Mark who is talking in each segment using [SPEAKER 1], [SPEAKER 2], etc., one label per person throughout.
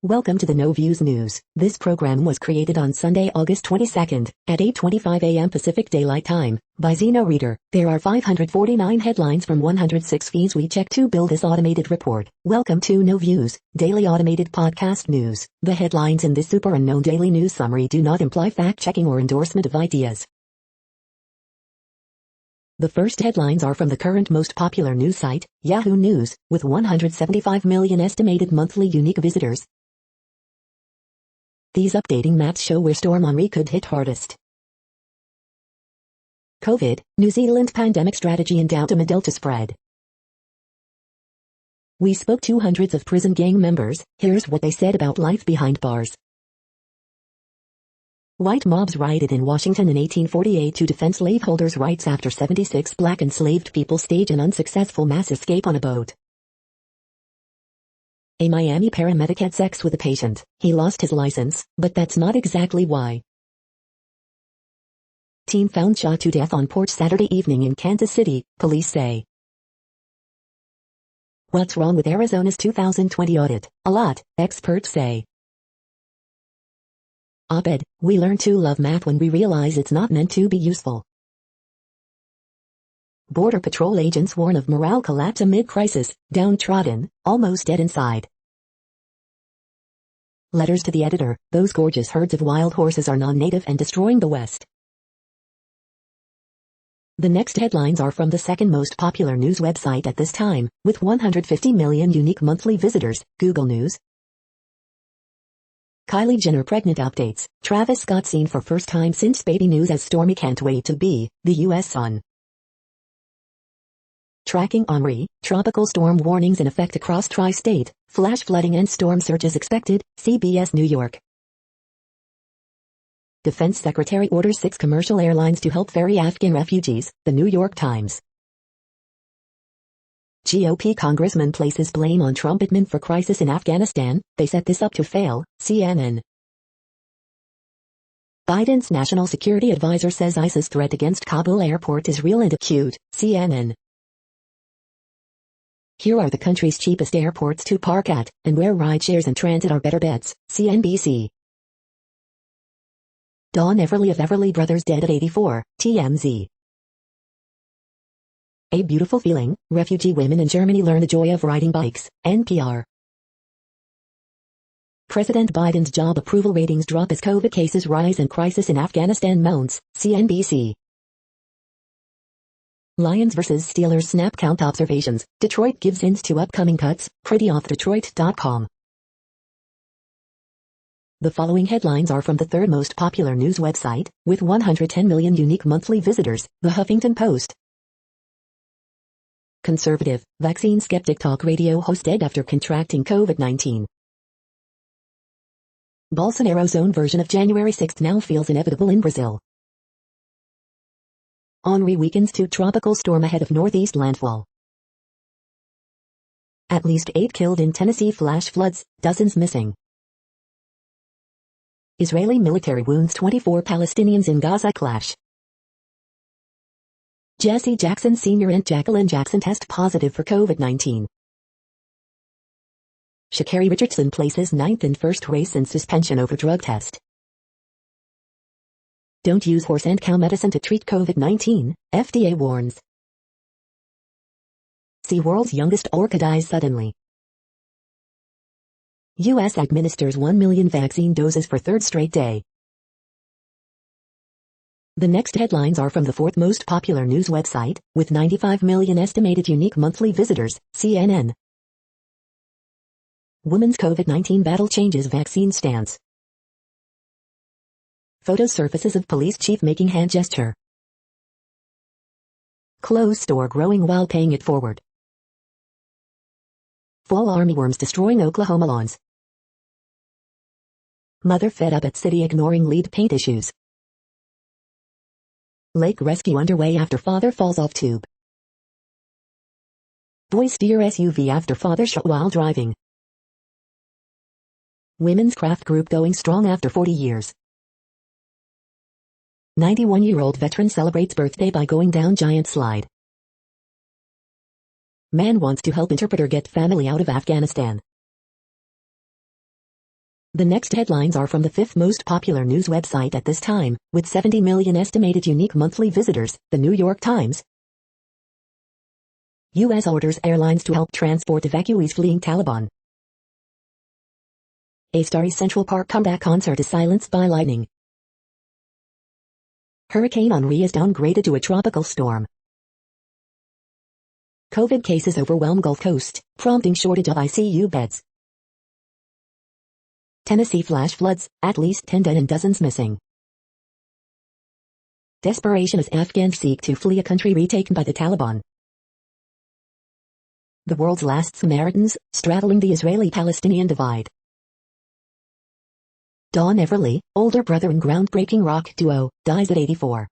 [SPEAKER 1] Welcome to the No Views News. This program was created on Sunday, August 22nd, at 8:25 a.m. Pacific Daylight Time, by Zeno Reader. There are 549 headlines from 106 feeds we check to build this automated report. Welcome to No Views, daily automated podcast news. The headlines in this super unknown daily news summary do not imply fact-checking or endorsement of ideas. The first headlines are from the current most popular news site, Yahoo News, with 175 million estimated monthly unique visitors. These updating maps show where Storm Henri could hit hardest. COVID, New Zealand pandemic strategy in doubt amid Delta spread. We spoke to hundreds of prison gang members. Here's what they said about life behind bars. White mobs rioted in Washington in 1848 to defend slaveholders' rights after 76 black enslaved people staged an unsuccessful mass escape on a boat. A Miami paramedic had sex with a patient. He lost his license, but that's not exactly why. Teen found shot to death on porch Saturday evening in Kansas City, police say. What's wrong with Arizona's 2020 audit? A lot, experts say. Op-ed, we learn to love math when we realize it's not meant to be useful. Border Patrol agents warn of morale collapse amid crisis, downtrodden, almost dead inside. Letters to the editor, those gorgeous herds of wild horses are non-native and destroying the West. The next headlines are from the second most popular news website at this time, with 150 million unique monthly visitors, Google News. Kylie Jenner pregnant updates, Travis Scott seen for first time since baby news as Stormy can't wait to be the U.S. Sun. Tracking Henri, tropical storm warnings in effect across tri-state, flash flooding and storm surges expected, CBS New York. Defense Secretary orders 6 commercial airlines to help ferry Afghan refugees, the New York Times. GOP congressman places blame on Trump admin for crisis in Afghanistan, they set this up to fail, CNN. Biden's national security advisor says ISIS threat against Kabul airport is real and acute, CNN. Here are the country's cheapest airports to park at, and where rideshares and transit are better bets, CNBC. Dawn Everly of Everly Brothers dead at 84, TMZ. A beautiful feeling, refugee women in Germany learn the joy of riding bikes, NPR. President Biden's job approval ratings drop as COVID cases rise and crisis in Afghanistan mounts, CNBC. Lions vs. Steelers snap count observations, Detroit gives hints to upcoming cuts, prettyoffdetroit.com. The following headlines are from the third most popular news website, with 110 million unique monthly visitors, The Huffington Post. Conservative, vaccine skeptic talk radio host dead after contracting COVID-19. Bolsonaro's own version of January 6 now feels inevitable in Brazil. Henri weakens to tropical storm ahead of northeast landfall. At least 8 killed in Tennessee flash floods, dozens missing. Israeli military wounds 24 Palestinians in Gaza clash. Jesse Jackson Sr. and Jacqueline Jackson test positive for COVID-19. Sha'Carri Richardson places 9th in first race in suspension over drug test. Don't use horse and cow medicine to treat COVID-19, FDA warns. SeaWorld's youngest orca dies suddenly. U.S. administers 1 million vaccine doses for third straight day. The next headlines are from the fourth most popular news website, with 95 million estimated unique monthly visitors, CNN. Women's COVID-19 battle changes vaccine stance. Photo surfaces of police chief making hand gesture. Clothes store growing while paying it forward. Fall armyworms destroying Oklahoma lawns. Mother fed up at city ignoring lead paint issues. Lake rescue underway after father falls off tube. Boy steer SUV after father shot while driving. Women's craft group going strong after 40 years. 91-year-old veteran celebrates birthday by going down giant slide. Man wants to help interpreter get family out of Afghanistan. The next headlines are from the fifth most popular news website at this time, with 70 million estimated unique monthly visitors, the New York Times. U.S. orders airlines to help transport evacuees fleeing Taliban. A starry Central Park comeback concert is silenced by lightning. Hurricane Henri is downgraded to a tropical storm. COVID cases overwhelm Gulf Coast, prompting shortage of ICU beds. Tennessee flash floods, at least 10 dead and dozens missing. Desperation as Afghans seek to flee a country retaken by the Taliban. The world's last Samaritans, straddling the Israeli-Palestinian divide. Don Everly, older brother and groundbreaking rock duo, dies at 84.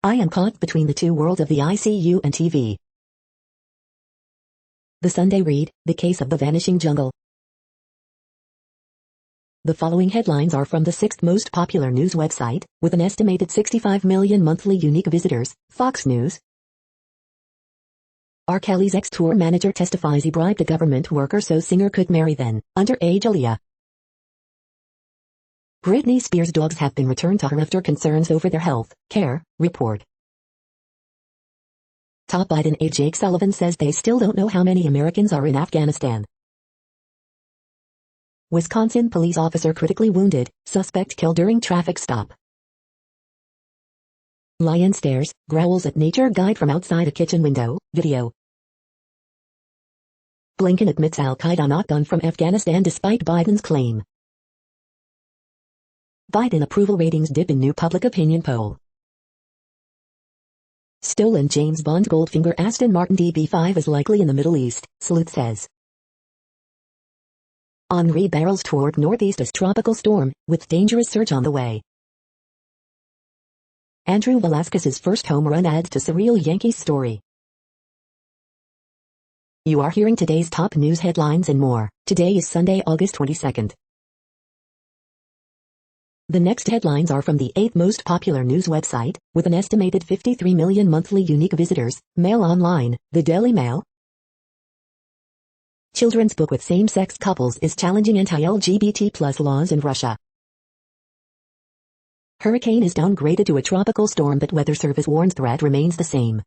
[SPEAKER 1] I am caught between the two worlds of the ICU and TV. The Sunday Read, the case of the vanishing jungle. The following headlines are from the sixth most popular news website, with an estimated 65 million monthly unique visitors, Fox News. R. Kelly's ex-tour manager testifies he bribed a government worker so singer could marry then, underage Aaliyah. Britney Spears' dogs have been returned to her after concerns over their health care report. Top Biden aide Jake Sullivan says they still don't know how many Americans are in Afghanistan. Wisconsin police officer critically wounded, suspect killed during traffic stop. Lion stares, growls at nature guide from outside a kitchen window, video. Blinken admits Al-Qaeda not gone from Afghanistan despite Biden's claim. Biden approval ratings dip in new public opinion poll. Stolen James Bond Goldfinger Aston Martin DB5 is likely in the Middle East, sleuth says. Henri barrels toward northeast as tropical storm, with dangerous surge on the way. Andrew Velasquez's first home run adds to surreal Yankees story. You are hearing today's top news headlines and more. Today is Sunday, August 22nd. The next headlines are from the eighth most popular news website, with an estimated 53 million monthly unique visitors, Mail Online, the Daily Mail. Children's book with same-sex couples is challenging anti-LGBT+ laws in Russia. Hurricane is downgraded to a tropical storm but Weather Service warns threat remains the same.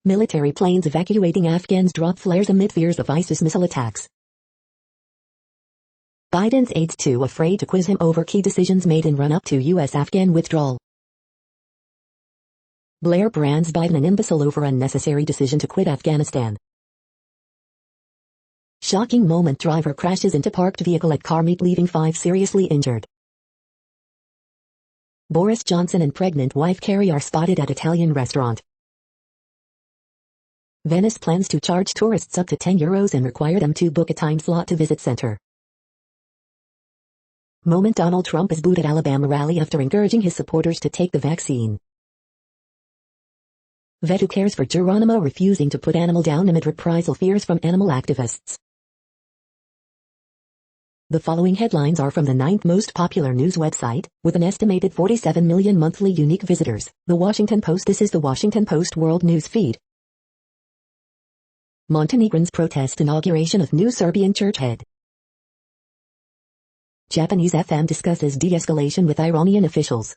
[SPEAKER 1] Military planes evacuating Afghans drop flares amid fears of ISIS missile attacks. Biden's aides too afraid to quiz him over key decisions made in run-up to U.S.-Afghan withdrawal. Blair brands Biden an imbecile over unnecessary decision to quit Afghanistan. Shocking moment, driver crashes into parked vehicle at car meet leaving 5 seriously injured. Boris Johnson and pregnant wife Carrie are spotted at Italian restaurant. Venice plans to charge tourists up to €10 and require them to book a time slot to visit center. Moment, Donald Trump is booed at Alabama rally after encouraging his supporters to take the vaccine. Vet who cares for Geronimo refusing to put animal down amid reprisal fears from animal activists. The following headlines are from the ninth most popular news website, with an estimated 47 million monthly unique visitors, The Washington Post. This is The Washington Post World News Feed. Montenegrins protest inauguration of new Serbian church head. Japanese FM discusses de-escalation with Iranian officials.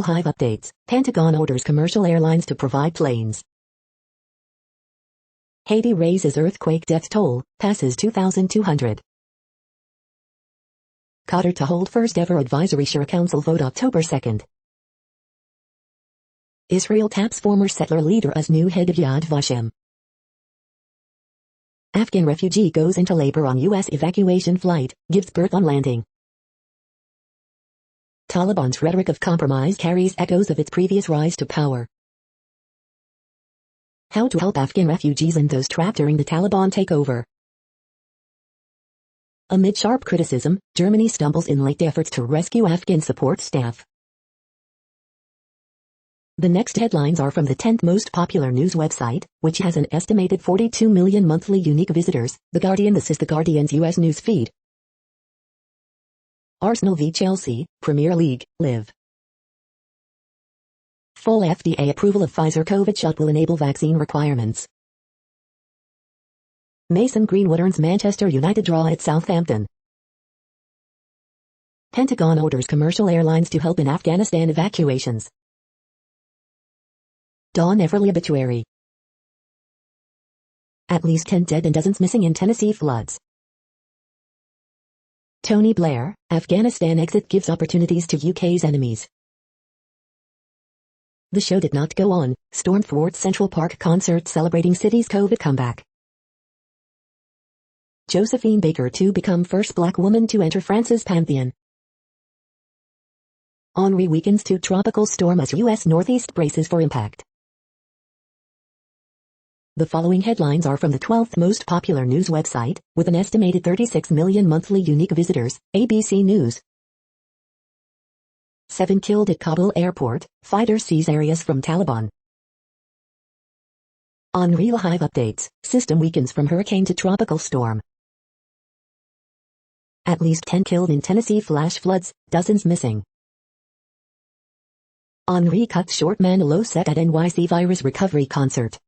[SPEAKER 1] Hive updates, Pentagon orders commercial airlines to provide planes. Haiti raises earthquake death toll, passes 2,200. Qatar to hold first ever advisory Shura Council vote October 2nd. Israel taps former settler leader as new head of Yad Vashem. Afghan refugee goes into labor on U.S. evacuation flight, gives birth on landing. Taliban's rhetoric of compromise carries echoes of its previous rise to power. How to help Afghan refugees and those trapped during the Taliban takeover. Amid sharp criticism, Germany stumbles in late efforts to rescue Afghan support staff. The next headlines are from the 10th most popular news website, which has an estimated 42 million monthly unique visitors, The Guardian. This is The Guardian's U.S. news feed. Arsenal v Chelsea, Premier League, Live. Full FDA approval of Pfizer COVID shot will enable vaccine requirements. Mason Greenwood earns Manchester United draw at Southampton. Pentagon orders commercial airlines to help in Afghanistan evacuations. Dawn Everly obituary. At least 10 dead and dozens missing in Tennessee floods. Tony Blair, Afghanistan exit gives opportunities to UK's enemies. The show did not go on. Storm thwarts Central Park concert celebrating city's COVID comeback. Josephine Baker to become first black woman to enter France's pantheon. Henri weakens to tropical storm as U.S. Northeast braces for impact. The following headlines are from the 12th most popular news website, with an estimated 36 million monthly unique visitors, ABC News. 7 killed at Kabul airport, fighter seize areas from Taliban. On Real Hive updates, system weakens from hurricane to tropical storm. At least 10 killed in Tennessee flash floods, dozens missing. Henri cuts short man low set at NYC virus recovery concert.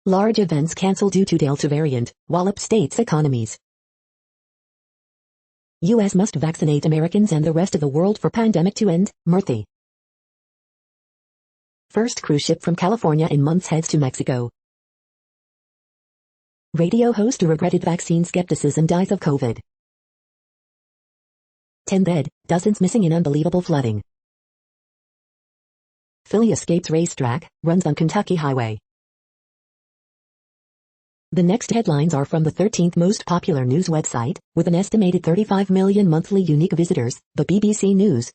[SPEAKER 1] Large events cancelled due to Delta variant, wallop states' economies. U.S. must vaccinate Americans and the rest of the world for pandemic to end, Murthy. First cruise ship from California in months heads to Mexico. Radio host who regretted vaccine skepticism dies of COVID. 10 dead, dozens missing in unbelievable flooding. Philly escapes racetrack, runs on Kentucky highway. The next headlines are from the 13th most popular news website, with an estimated 35 million monthly unique visitors, the BBC News.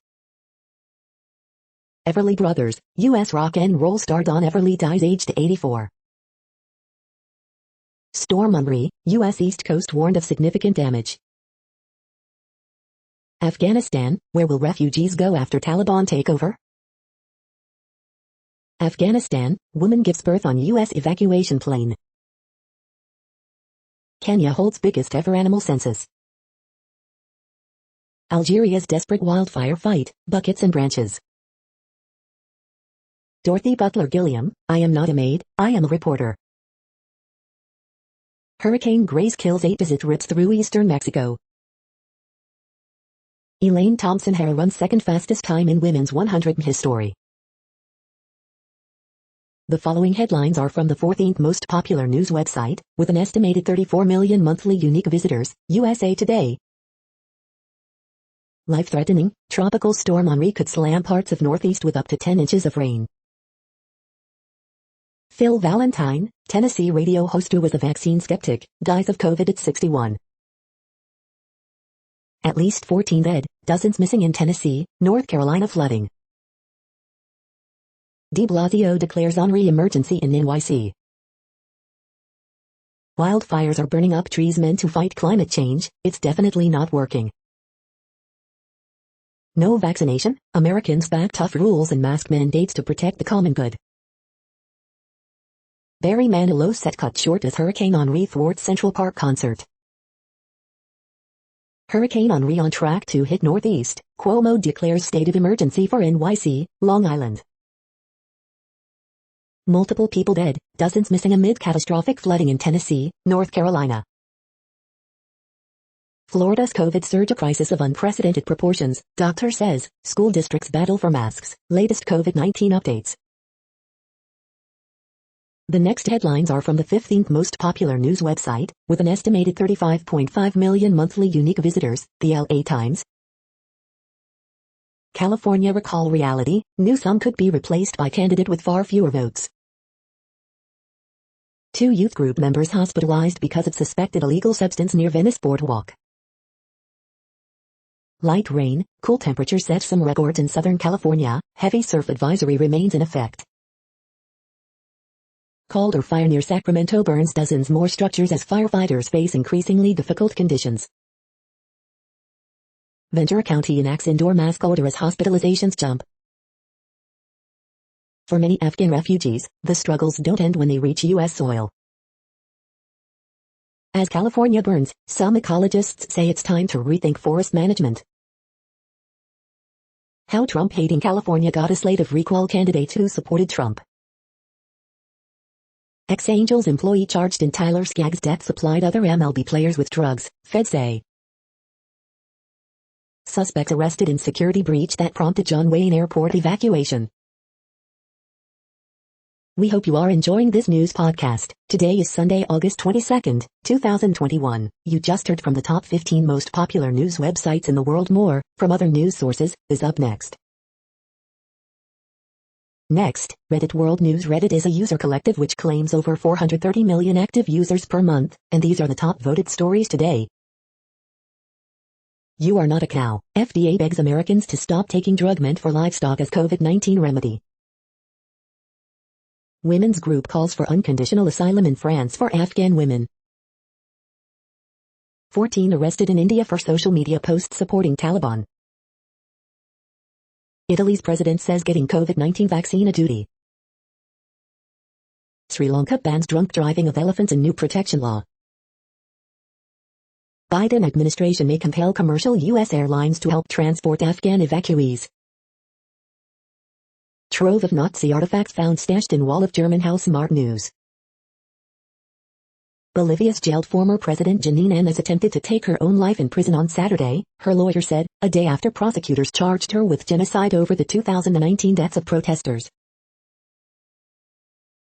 [SPEAKER 1] Everly Brothers, U.S. rock and roll star Dawn Everly dies aged 84. Storm Henri, U.S. East Coast warned of significant damage. Afghanistan, where will refugees go after Taliban takeover? Afghanistan, woman gives birth on U.S. evacuation plane. Kenya holds biggest ever animal census. Algeria's desperate wildfire fight, buckets and branches. Dorothy Butler Gilliam, I am not a maid, I am a reporter. Hurricane Grace kills 8 as it rips through eastern Mexico. Elaine Thompson-Herah runs second fastest time in women's 100 history. The following headlines are from the 14th most popular news website, with an estimated 34 million monthly unique visitors, USA Today. Life-threatening, tropical storm Henri could slam parts of Northeast with up to 10 inches of rain. Phil Valentine, Tennessee radio host who was a vaccine skeptic, dies of COVID at 61. At least 14 dead, dozens missing in Tennessee, North Carolina flooding. De Blasio declares Henri emergency in NYC. Wildfires are burning up trees meant to fight climate change, it's definitely not working. No vaccination, Americans back tough rules and mask mandates to protect the common good. Barry Manilow set cut short as Hurricane Henri thwarts Central Park concert. Hurricane Henri on track to hit Northeast, Cuomo declares state of emergency for NYC, Long Island. Multiple people dead, dozens missing amid catastrophic flooding in Tennessee, North Carolina. Florida's COVID surge a crisis of unprecedented proportions, doctor says, school districts battle for masks, latest COVID-19 updates. The next headlines are from the 15th most popular news website, with an estimated 35.5 million monthly unique visitors, the LA Times. California recall reality, Newsom could be replaced by candidate with far fewer votes. 2 youth group members hospitalized because of suspected illegal substance near Venice Boardwalk. Light rain, cool temperatures set some records in Southern California, heavy surf advisory remains in effect. Calder fire near Sacramento burns dozens more structures as firefighters face increasingly difficult conditions. Ventura County enacts indoor mask order as hospitalizations jump. For many Afghan refugees, the struggles don't end when they reach U.S. soil. As California burns, some ecologists say it's time to rethink forest management. How Trump-hating California got a slate of recall candidates who supported Trump. Ex-Angels employee charged in Tyler Skaggs' death supplied other MLB players with drugs, feds say. Suspect arrested in security breach that prompted John Wayne Airport evacuation. We hope you are enjoying this news podcast. Today is Sunday, August 22nd, 2021. You just heard from the top 15 most popular news websites in the world. More from other news sources is up next. Next, Reddit World News. Reddit is a user collective which claims over 430 million active users per month, and these are the top voted stories today. You are not a cow. FDA begs Americans to stop taking drug meant for livestock as COVID-19 remedy. Women's group calls for unconditional asylum in France for Afghan women. 14 arrested in India for social media posts supporting Taliban. Italy's president says getting COVID-19 vaccine a duty. Sri Lanka bans drunk driving of elephants in new protection law. Biden administration may compel commercial U.S. airlines to help transport Afghan evacuees. Trove of Nazi artifacts found stashed in wall of German house. Smart news. Bolivia's jailed former President Janine Áñez attempted to take her own life in prison on Saturday, her lawyer said, a day after prosecutors charged her with genocide over the 2019 deaths of protesters.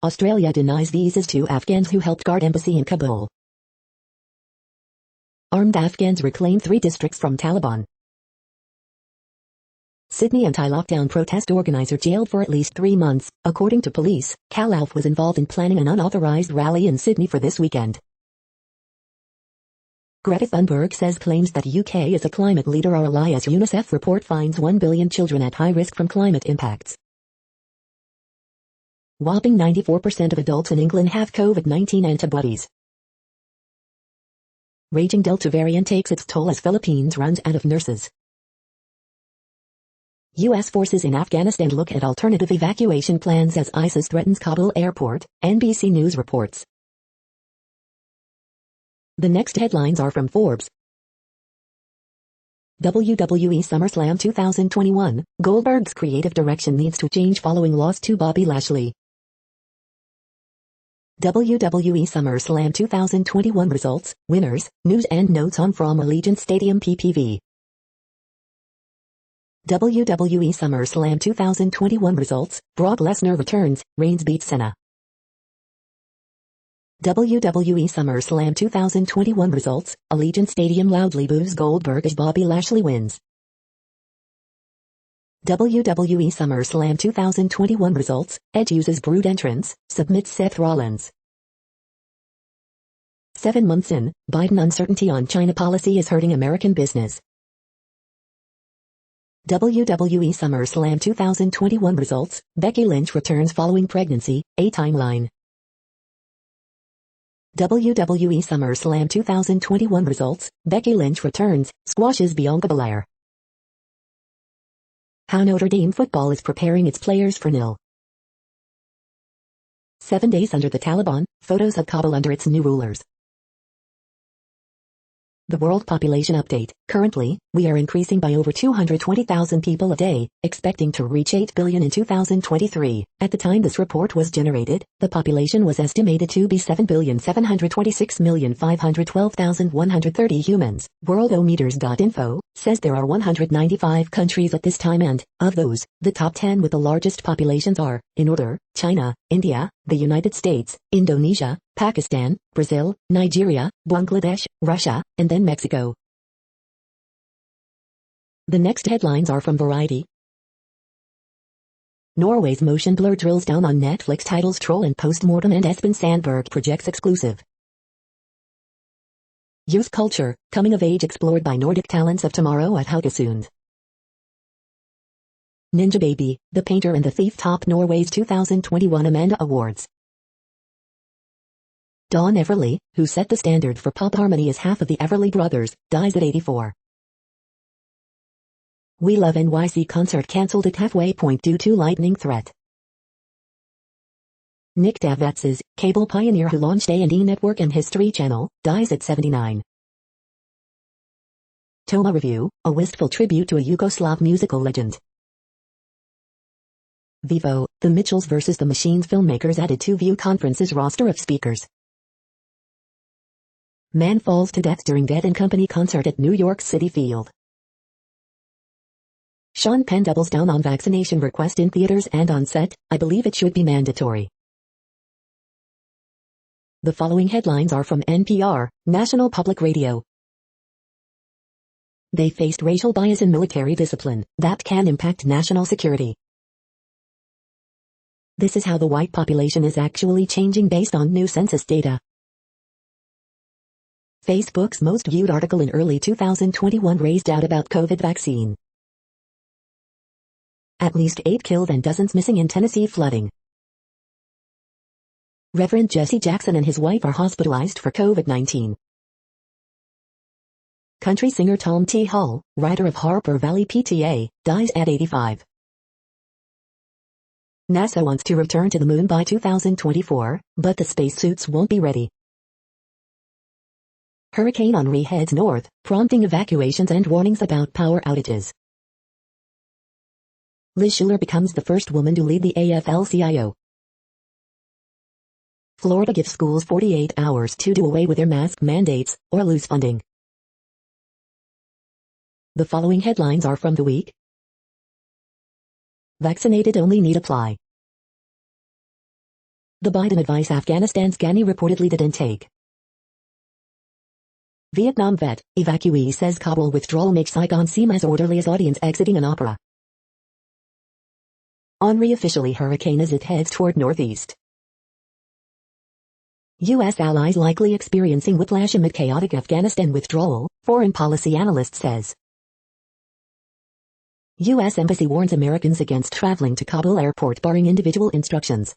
[SPEAKER 1] Australia denies visas to Afghans who helped guard embassy in Kabul. Armed Afghans reclaim 3 districts from Taliban. Sydney anti-lockdown protest organizer jailed for at least 3 months. According to police, Cal Alf was involved in planning an unauthorized rally in Sydney for this weekend. Greta Thunberg says claims that UK is a climate leader are a lie as UNICEF report finds 1 billion children at high risk from climate impacts. Whopping 94% of adults in England have COVID-19 antibodies. Raging Delta variant takes its toll as Philippines runs out of nurses. U.S. forces in Afghanistan look at alternative evacuation plans as ISIS threatens Kabul airport, NBC News reports. The next headlines are from Forbes. WWE SummerSlam 2021, Goldberg's creative direction needs to change following loss to Bobby Lashley. WWE SummerSlam 2021 results, winners, news and notes on from Allegiant Stadium PPV. WWE SummerSlam 2021 results, Brock Lesnar returns, Reigns beats Cena. WWE SummerSlam 2021 results, Allegiant Stadium loudly boos Goldberg as Bobby Lashley wins. WWE SummerSlam 2021 results, Edge uses Brood entrance, submits Seth Rollins. 7 months in, Biden uncertainty on China policy is hurting American business. WWE SummerSlam 2021 results, Becky Lynch returns following pregnancy, a timeline. WWE SummerSlam 2021 results, Becky Lynch returns, squashes Bianca Belair. How Notre Dame football is preparing its players for nil. 7 days under the Taliban, photos of Kabul under its new rulers. The World Population Update. Currently, we are increasing by over 220,000 people a day, expecting to reach 8 billion in 2023. At the time this report was generated, the population was estimated to be 7,726,512,130 humans. Worldometers.info says there are 195 countries at this time and, of those, the top 10 with the largest populations are, in order, China, India, the United States, Indonesia, Pakistan, Brazil, Nigeria, Bangladesh, Russia, and then Mexico. The next headlines are from Variety. Norway's motion blur drills down on Netflix titles Troll and Postmortem and Espen Sandberg projects exclusive. Youth culture, coming of age explored by Nordic talents of tomorrow at Haugesund. Ninja Baby, The Painter and the Thief top Norway's 2021 Amanda Awards. Dawn Everly, who set the standard for pop harmony as half of the Everly Brothers, dies at 84. We Love NYC concert cancelled at halfway point due to lightning threat. Nick Davids's cable pioneer who launched A&E Network and History Channel, dies at 79. Toma Review, a wistful tribute to a Yugoslav musical legend. Vivo, The Mitchells vs. the Machines filmmakers added to View Conference's roster of speakers. Man falls to death during Dead & Company concert at New York City Field. Sean Penn doubles down on vaccination request in theaters and on set. I believe it should be mandatory. The following headlines are from NPR, National Public Radio. They faced racial bias in military discipline that can impact national security. This is how the white population is actually changing based on new census data. Facebook's most viewed article in early 2021 raised doubt about COVID vaccine. At least 8 killed and dozens missing in Tennessee flooding. Reverend Jesse Jackson and his wife are hospitalized for COVID-19. Country singer Tom T. Hall, writer of Harper Valley PTA, dies at 85. NASA wants to return to the moon by 2024, but the spacesuits won't be ready. Hurricane Henri heads north, prompting evacuations and warnings about power outages. Liz Schuler becomes the first woman to lead the AFL-CIO. Florida gives schools 48 hours to do away with their mask mandates, or lose funding. The following headlines are from The Week. Vaccinated only need apply. The Biden advice Afghanistan's Ghani reportedly didn't take. Vietnam vet, evacuee says Kabul withdrawal makes Saigon seem as orderly as audience exiting an opera. Henri officially hurricane as it heads toward northeast. U.S. allies likely experiencing whiplash amid chaotic Afghanistan withdrawal, foreign policy analyst says. U.S. Embassy warns Americans against traveling to Kabul airport barring individual instructions.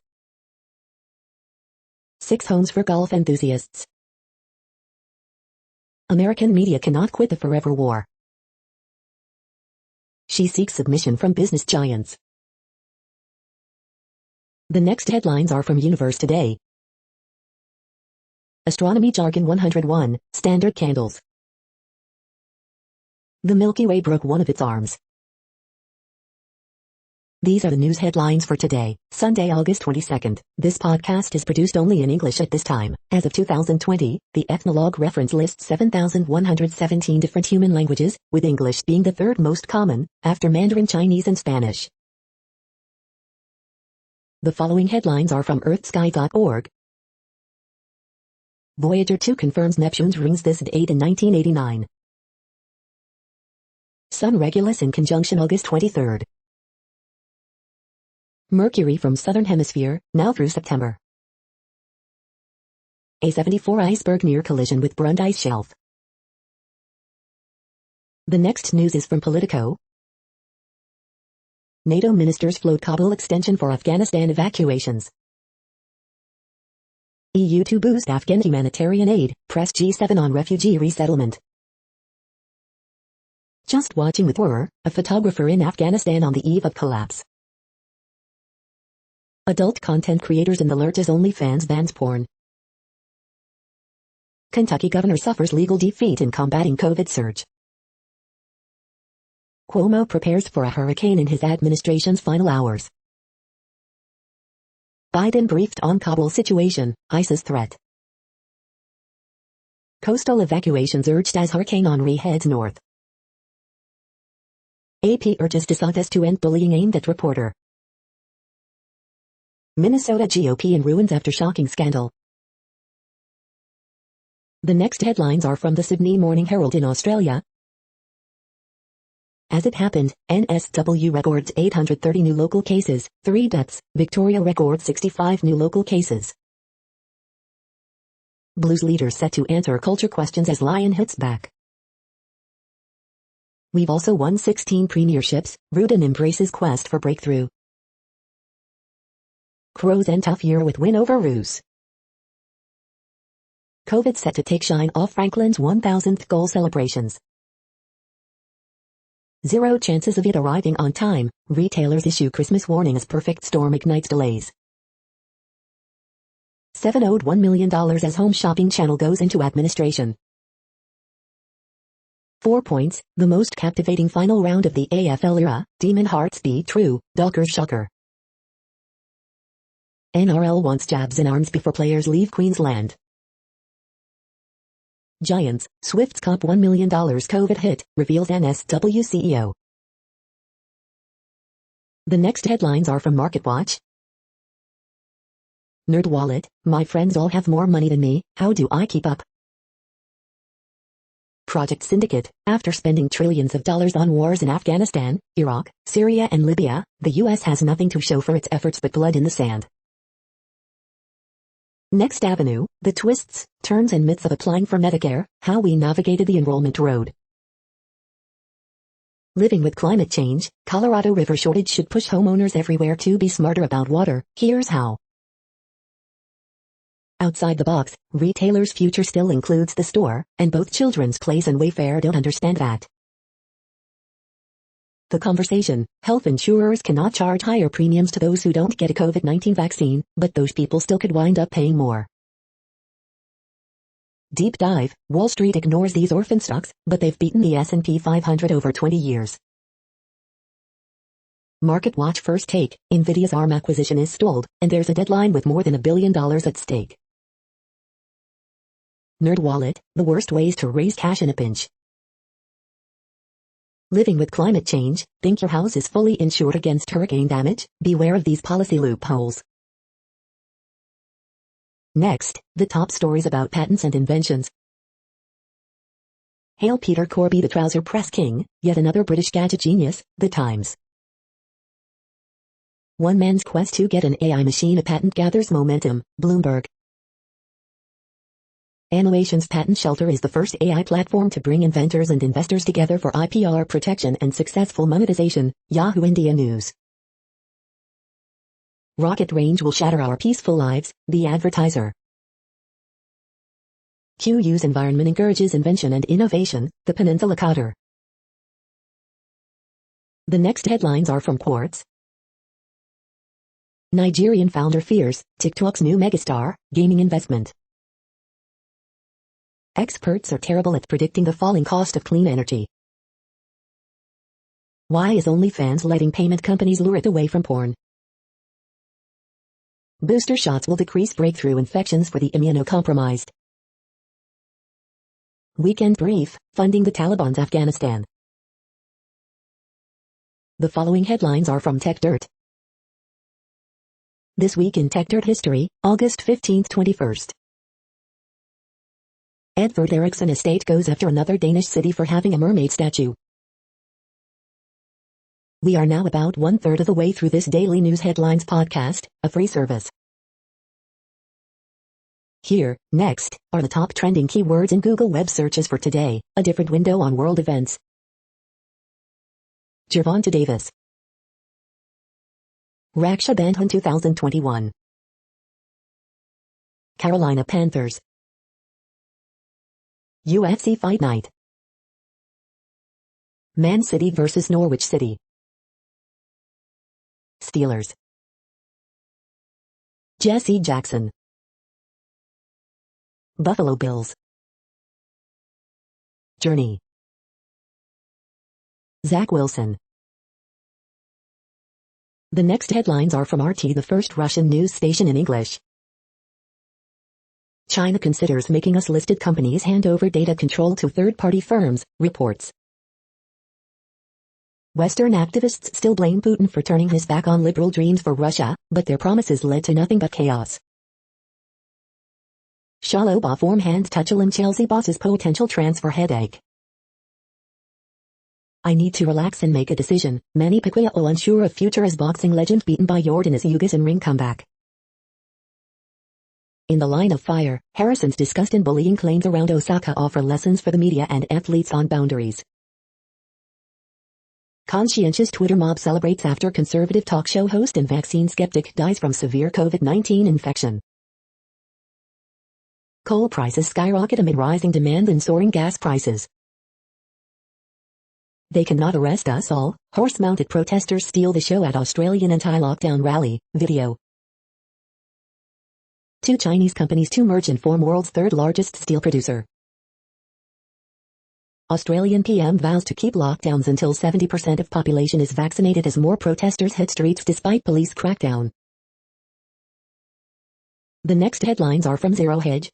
[SPEAKER 1] 6 homes for golf enthusiasts. American media cannot quit the forever war. She seeks submission from business giants. The next headlines are from Universe Today. Astronomy Jargon 101, Standard Candles. The Milky Way broke one of its arms. These are the news headlines for today, Sunday, August 22nd. This podcast is produced only in English at this time. As of 2020, the Ethnologue reference lists 7,117 different human languages, with English being the third most common, after Mandarin Chinese and Spanish. The following headlines are from earthsky.org. Voyager 2 confirms Neptune's rings visited 8 in 1989. Sun Regulus in conjunction August 23rd. Mercury from Southern Hemisphere, now through September. A-74 iceberg near collision with Brund ice shelf. The next news is from Politico. NATO ministers float Kabul extension for Afghanistan evacuations. EU to boost Afghan humanitarian aid, press G7 on refugee resettlement. Just watching with horror, a photographer in Afghanistan on the eve of collapse. Adult content creators in the lurch as OnlyFans bans porn. Kentucky governor suffers legal defeat in combating COVID surge. Cuomo prepares for a hurricane in his administration's final hours. Biden briefed on Kabul situation, ISIS threat. Coastal evacuations urged as Hurricane Henri heads north. AP urges DeSantis to end bullying aimed at reporter. Minnesota GOP in ruins after shocking scandal. The next headlines are from the Sydney Morning Herald in Australia. As it happened, NSW records 830 new local cases, 3 deaths, Victoria records 65 new local cases. Blues leaders set to answer culture questions as Lion hits back. We've also won 16 premierships, Rudin embraces quest for breakthrough. Crows end tough year with win over Roos. COVID set to take shine off Franklin's 1,000th goal celebrations. 0 chances of it arriving on time, retailers issue Christmas warning as perfect storm ignites delays. 7 owed $1 million as home shopping channel goes into administration. 4 points, the most captivating final round of the AFL era, Demon Hearts beat True, Dockers shocker. NRL wants jabs in arms before players leave Queensland. Giants, Swift's cop $1 million COVID hit, reveals NSW CEO. The next headlines are from MarketWatch. NerdWallet, my friends all have more money than me, how do I keep up? Project Syndicate, after spending trillions of dollars on wars in Afghanistan, Iraq, Syria and Libya, the US has nothing to show for its efforts but blood in the sand. Next Avenue, the twists, turns and myths of applying for Medicare, how we navigated the enrollment road. Living with climate change, Colorado river shortage should push homeowners everywhere to be smarter about water, here's how. Outside the box, retailers' future still includes the store, and both Children's Place and Wayfair don't understand that. The conversation, health insurers cannot charge higher premiums to those who don't get a COVID-19 vaccine, but those people still could wind up paying more. Deep dive, Wall Street ignores these orphan stocks, but they've beaten the S&P 500 over 20 years. MarketWatch first take, Nvidia's ARM acquisition is stalled, and there's a deadline with more than $1 billion at stake. NerdWallet, the worst ways to raise cash in a pinch. Living with climate change, think your house is fully insured against hurricane damage? Beware of these policy loopholes. Next, the top stories about patents and inventions. Hail Peter Corby, the trouser press king, yet another British gadget genius, The Times. One man's quest to get an AI machine a patent gathers momentum, Bloomberg. Annovation's Patent Shelter is the first AI platform to bring inventors and investors together for IPR protection and successful monetization, Yahoo India News. Rocket range will shatter our peaceful lives, The Advertiser. QU's environment encourages invention and innovation, The Peninsula Coder. The next headlines are from Quartz. Nigerian founder fears TikTok's new megastar, gaming investment. Experts are terrible at predicting the falling cost of clean energy. Why is OnlyFans letting payment companies lure it away from porn? Booster shots will decrease breakthrough infections for the immunocompromised. Weekend brief, funding the Taliban's Afghanistan. The following headlines are from TechDirt. This week in TechDirt history, August 15, 21st. Edvard Eriksson estate goes after another Danish city for having a mermaid statue. We are now about 1/3 of the way through this daily news headlines podcast, a free service. Here, next, are the top trending keywords in Google web searches for today, a different window on world events. Gervonta Davis. Raksha Bandhan 2021. Carolina Panthers. UFC Fight Night. Man City vs Norwich City. Steelers. Jesse Jackson. Buffalo Bills. Journey. Zach Wilson. The next headlines are from RT, the first Russian news station in English. China considers making US-listed companies hand over data control to third-party firms, reports. Western activists still blame Putin for turning his back on liberal dreams for Russia, but their promises led to nothing but chaos. Shalom form hand Tuchel Chelsea boss's potential transfer headache. I need to relax and make a decision. Manny Pacquiao unsure of future as boxing legend beaten by Yordenis Ugas in ring comeback. In the line of fire, Harrison's disgust and bullying claims around Osaka offer lessons for the media and athletes on boundaries. Conscientious Twitter mob celebrates after conservative talk show host and vaccine skeptic dies from severe COVID-19 infection. Coal prices skyrocket amid rising demand and soaring gas prices. They cannot arrest us all, horse-mounted protesters steal the show at Australian anti-lockdown rally, video. Two Chinese companies to merge and form world's third largest steel producer. Australian PM vows to keep lockdowns until 70% of population is vaccinated as more protesters hit streets despite police crackdown. The next headlines are from Zero Hedge.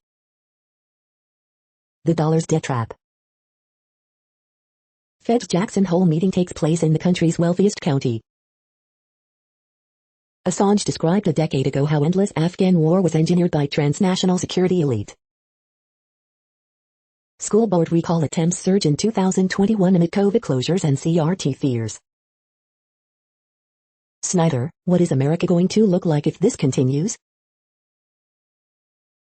[SPEAKER 1] The dollar's debt trap. Fed's Jackson Hole meeting takes place in the country's wealthiest county. Assange described a decade ago how endless Afghan war was engineered by transnational security elite. School board recall attempts surge in 2021 amid COVID closures and CRT fears. Snyder, what is America going to look like if this continues?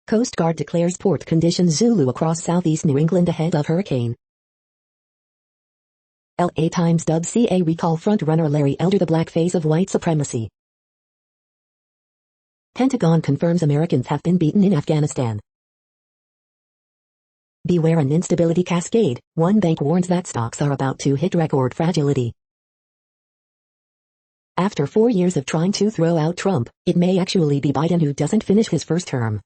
[SPEAKER 1] Coast Guard declares port conditions Zulu across southeast New England ahead of hurricane. LA Times dubs CA recall frontrunner Larry Elder the black face of white supremacy. Pentagon confirms Americans have been beaten in Afghanistan. Beware an instability cascade, one bank warns that stocks are about to hit record fragility. After 4 years of trying to throw out Trump, it may actually be Biden who doesn't finish his first term.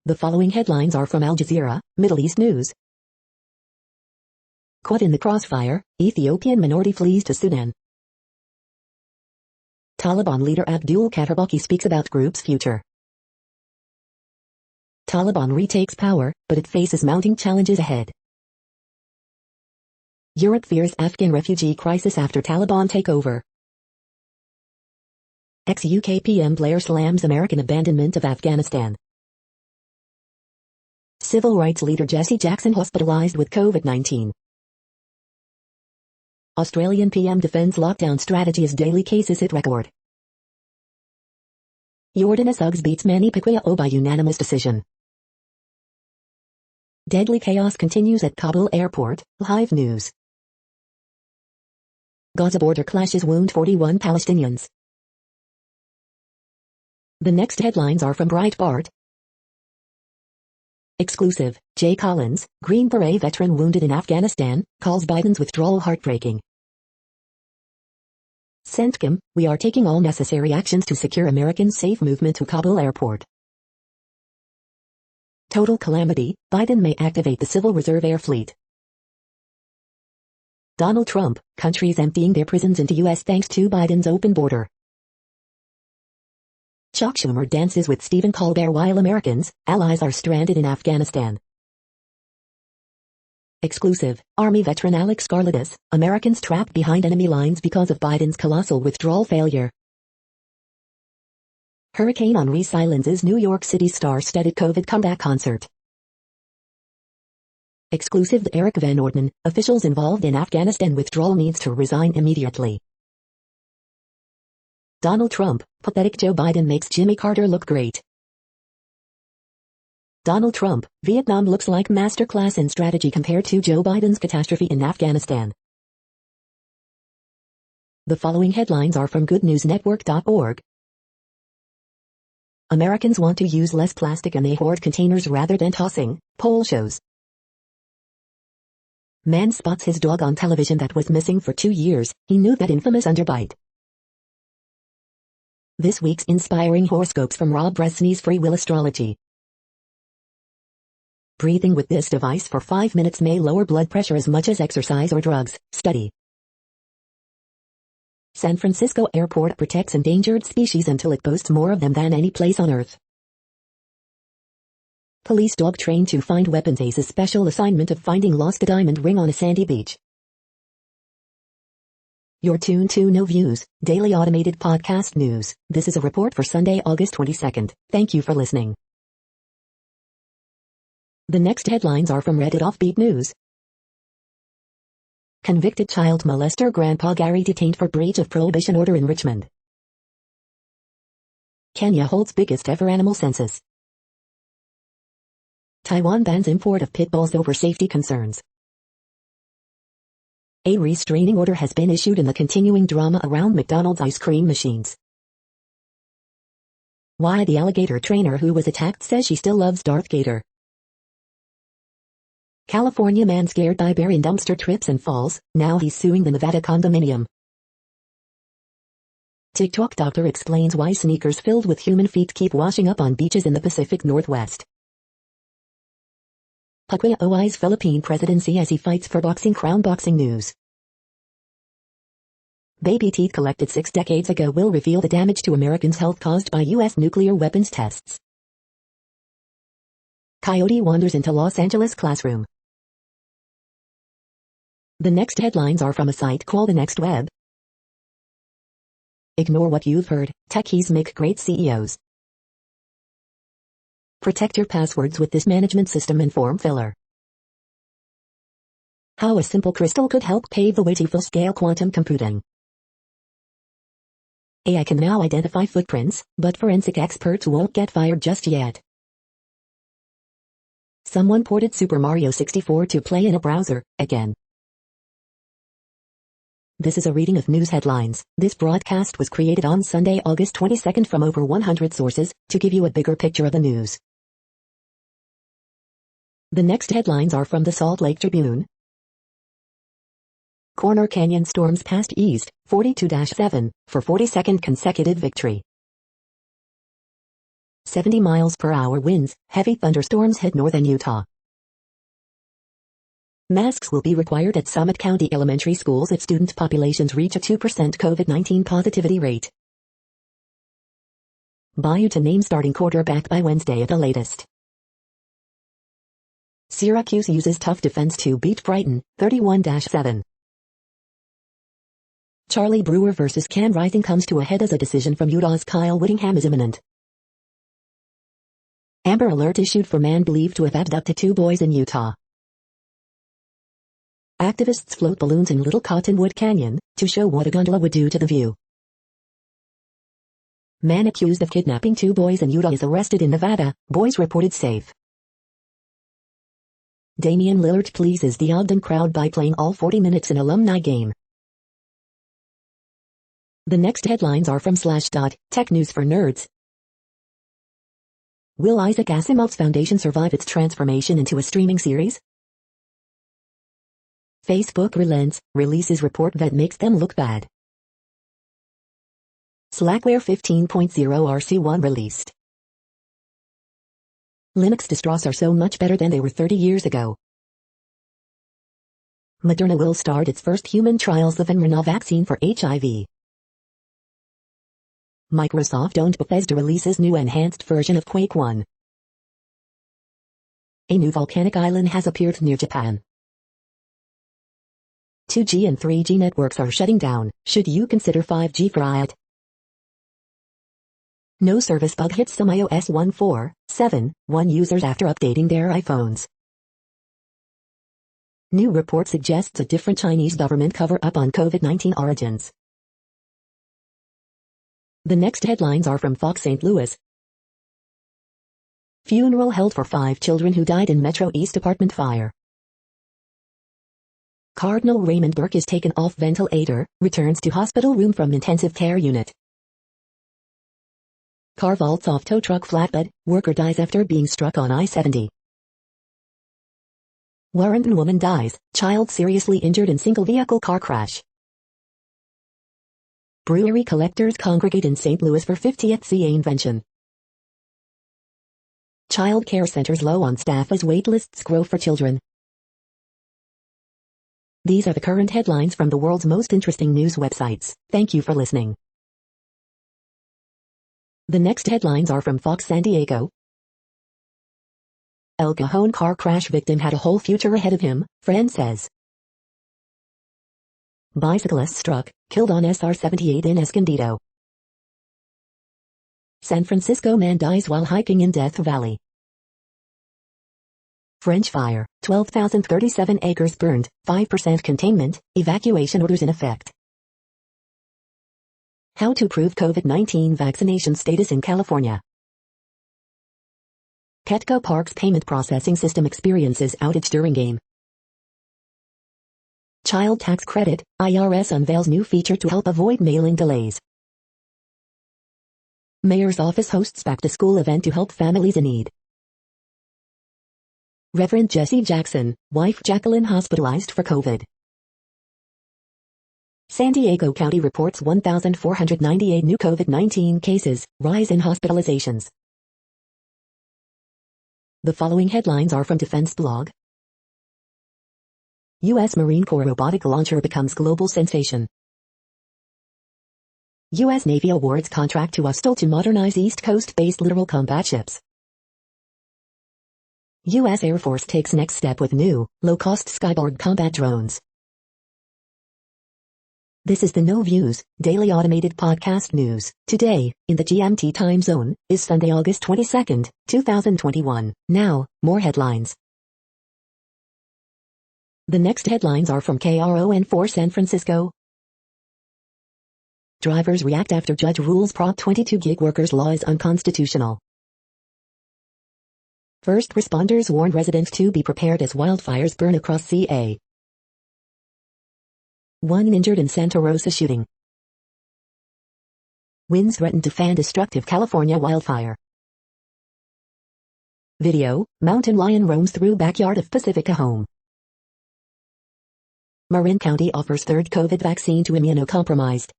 [SPEAKER 1] The following headlines are from Al Jazeera, Middle East News. Caught in the crossfire, Ethiopian minority flees to Sudan. Taliban leader Abdul Khatarbaki speaks about group's future. Taliban retakes power, but it faces mounting challenges ahead. Europe fears Afghan refugee crisis after Taliban takeover. Ex-UK PM Blair slams American abandonment of Afghanistan. Civil rights leader Jesse Jackson hospitalized with COVID-19. Australian PM defends lockdown strategy as daily cases hit record. Jordan Suggs beats Manny Pacquiao by unanimous decision. Deadly chaos continues at Kabul airport, live news. Gaza border clashes wound 41 Palestinians. The next headlines are from Breitbart. Exclusive, Jay Collins, Green Beret veteran wounded in Afghanistan, calls Biden's withdrawal heartbreaking. CENTCOM, we are taking all necessary actions to secure Americans' safe movement to Kabul airport. Total calamity, Biden may activate the Civil Reserve Air Fleet. Donald Trump, countries emptying their prisons into U.S. thanks to Biden's open border. Chuck Schumer dances with Stephen Colbert while Americans, allies are stranded in Afghanistan. Exclusive, Army veteran Alex Garlitis, Americans trapped behind enemy lines because of Biden's colossal withdrawal failure. Hurricane Henri silences New York City star-studded COVID comeback concert. Exclusive, Eric Van Orden, officials involved in Afghanistan withdrawal needs to resign immediately. Donald Trump, pathetic Joe Biden makes Jimmy Carter look great. Donald Trump, Vietnam looks like masterclass in strategy compared to Joe Biden's catastrophe in Afghanistan. The following headlines are from goodnewsnetwork.org. Americans want to use less plastic and they hoard containers rather than tossing, poll shows. Man spots his dog on television that was missing for 2 years, he knew that infamous underbite. This week's inspiring horoscopes from Rob Bresney's Free Will Astrology. Breathing with this device for 5 minutes may lower blood pressure as much as exercise or drugs, study. San Francisco Airport protects endangered species until it boasts more of them than any place on Earth. Police dog trained to find weapons aces special assignment of finding lost diamond ring on a sandy beach. You're tuned to No Views, daily automated podcast news. This is a report for Sunday, August 22nd. Thank you for listening. The next headlines are from Reddit Offbeat News. Convicted child molester Grandpa Gary detained for breach of prohibition order in Richmond. Kenya holds biggest ever animal census. Taiwan bans import of pit bulls over safety concerns. A restraining order has been issued in the continuing drama around McDonald's ice cream machines. Why the alligator trainer who was attacked says she still loves Darth Gator. California man scared by bear in dumpster trips and falls, now he's suing the Nevada condominium. TikTok doctor explains why sneakers filled with human feet keep washing up on beaches in the Pacific Northwest. Pacquiao eyes Philippine presidency as he fights for boxing crown. Boxing news. Baby teeth collected 6 decades ago will reveal the damage to Americans' health caused by U.S. nuclear weapons tests. Coyote wanders into Los Angeles classroom. The next headlines are from a site called The Next Web. Ignore what you've heard. Techies make great CEOs. Protect your passwords with this management system and form filler. How a simple crystal could help pave the way to full-scale quantum computing. AI can now identify footprints, but forensic experts won't get fired just yet. Someone ported Super Mario 64 to play in a browser, again. This is a reading of news headlines. This broadcast was created on Sunday, August 22nd from over 100 sources, to give you a bigger picture of the news. The next headlines are from the Salt Lake Tribune. Corner Canyon storms past east, 42-7, for 42nd consecutive victory. 70 miles per hour winds, heavy thunderstorms hit northern Utah. Masks will be required at Summit County elementary schools if student populations reach a 2% COVID-19 positivity rate. Bayou to name starting quarterback by Wednesday at the latest. Syracuse uses tough defense to beat Brighton, 31-7. Charlie Brewer vs. Cam Rising comes to a head as a decision from Utah's Kyle Whittingham is imminent. Amber Alert issued for man believed to have abducted 2 boys in Utah. Activists float balloons in Little Cottonwood Canyon, to show what a gondola would do to the view. Man accused of kidnapping 2 boys in Utah is arrested in Nevada, boys reported safe. Damian Lillard pleases the Ogden crowd by playing all 40 minutes in alumni game. The next headlines are from Slashdot, Tech News for Nerds. Will Isaac Asimov's Foundation survive its transformation into a streaming series? Facebook relents, releases report that makes them look bad. Slackware 15.0 RC1 released. Linux distros are so much better than they were 30 years ago. Moderna will start its first human trials of mRNA vaccine for HIV. Microsoft-owned Bethesda releases new enhanced version of Quake 1. A new volcanic island has appeared near Japan. 2G and 3G networks are shutting down. Should you consider 5G for it? No service bug hits some iOS 14.7.1 users after updating their iPhones. New report suggests a different Chinese government cover-up on COVID-19 origins. The next headlines are from Fox St. Louis. Funeral held for 5 children who died in Metro East apartment fire. Cardinal Raymond Burke is taken off ventilator, returns to hospital room from intensive care unit. Car vaults off tow truck flatbed, worker dies after being struck on I-70. Warrenton woman dies, child seriously injured in single vehicle car crash. Brewery collectors congregate in St. Louis for 50th CA invention. Child care centers low on staff as waitlists grow for children. These are the current headlines from the world's most interesting news websites. Thank you for listening. The next headlines are from Fox San Diego. El Cajon car crash victim had a whole future ahead of him, friend says. Bicyclist struck, killed on SR-78 in Escondido. San Francisco man dies while hiking in Death Valley. French fire, 12,037 acres burned, 5% containment, evacuation orders in effect. How to prove COVID-19 vaccination status in California. Petco Park's payment processing system experiences outage during game. Child tax credit, IRS unveils new feature to help avoid mailing delays. Mayor's office hosts back-to-school event to help families in need. Reverend Jesse Jackson, wife Jacqueline hospitalized for COVID. San Diego County reports 1,498 new COVID-19 cases, rise in hospitalizations. The following headlines are from Defense Blog. U.S. Marine Corps robotic launcher becomes global sensation. U.S. Navy awards contract to Austal to modernize East Coast-based littoral combat ships. U.S. Air Force takes next step with new, low-cost Skyborg combat drones. This is the No Views, daily automated podcast news. Today, in the GMT time zone, is Sunday, August 22nd, 2021. Now, more headlines. The next headlines are from KRON4 San Francisco. Drivers react after judge rules Prop 22 gig workers law is unconstitutional. First responders warn residents to be prepared as wildfires burn across CA. 1 injured in Santa Rosa shooting. Winds threaten to fan destructive California wildfire. Video, mountain lion roams through backyard of Pacifica home. Marin County offers third COVID vaccine to immunocompromised.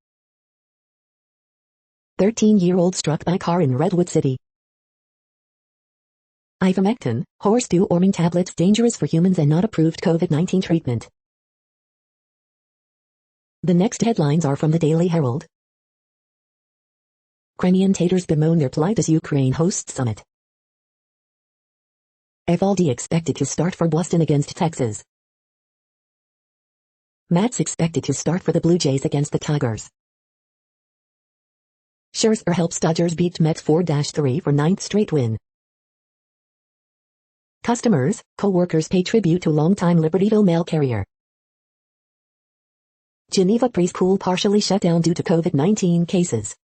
[SPEAKER 1] 13-year-old struck by car in Redwood City. Ivermectin, horse deworming tablets dangerous for humans and not approved COVID-19 treatment. The next headlines are from the Daily Herald. Crimean tatars bemoan their plight as Ukraine hosts summit. FLD expected to start for Boston against Texas. Mets expected to start for the Blue Jays against the Tigers. Scherzer helps Dodgers beat Mets 4-3 for 9th straight win. Customers, co-workers pay tribute to longtime Libertyville mail carrier. Geneva preschool partially shut down due to COVID-19 cases.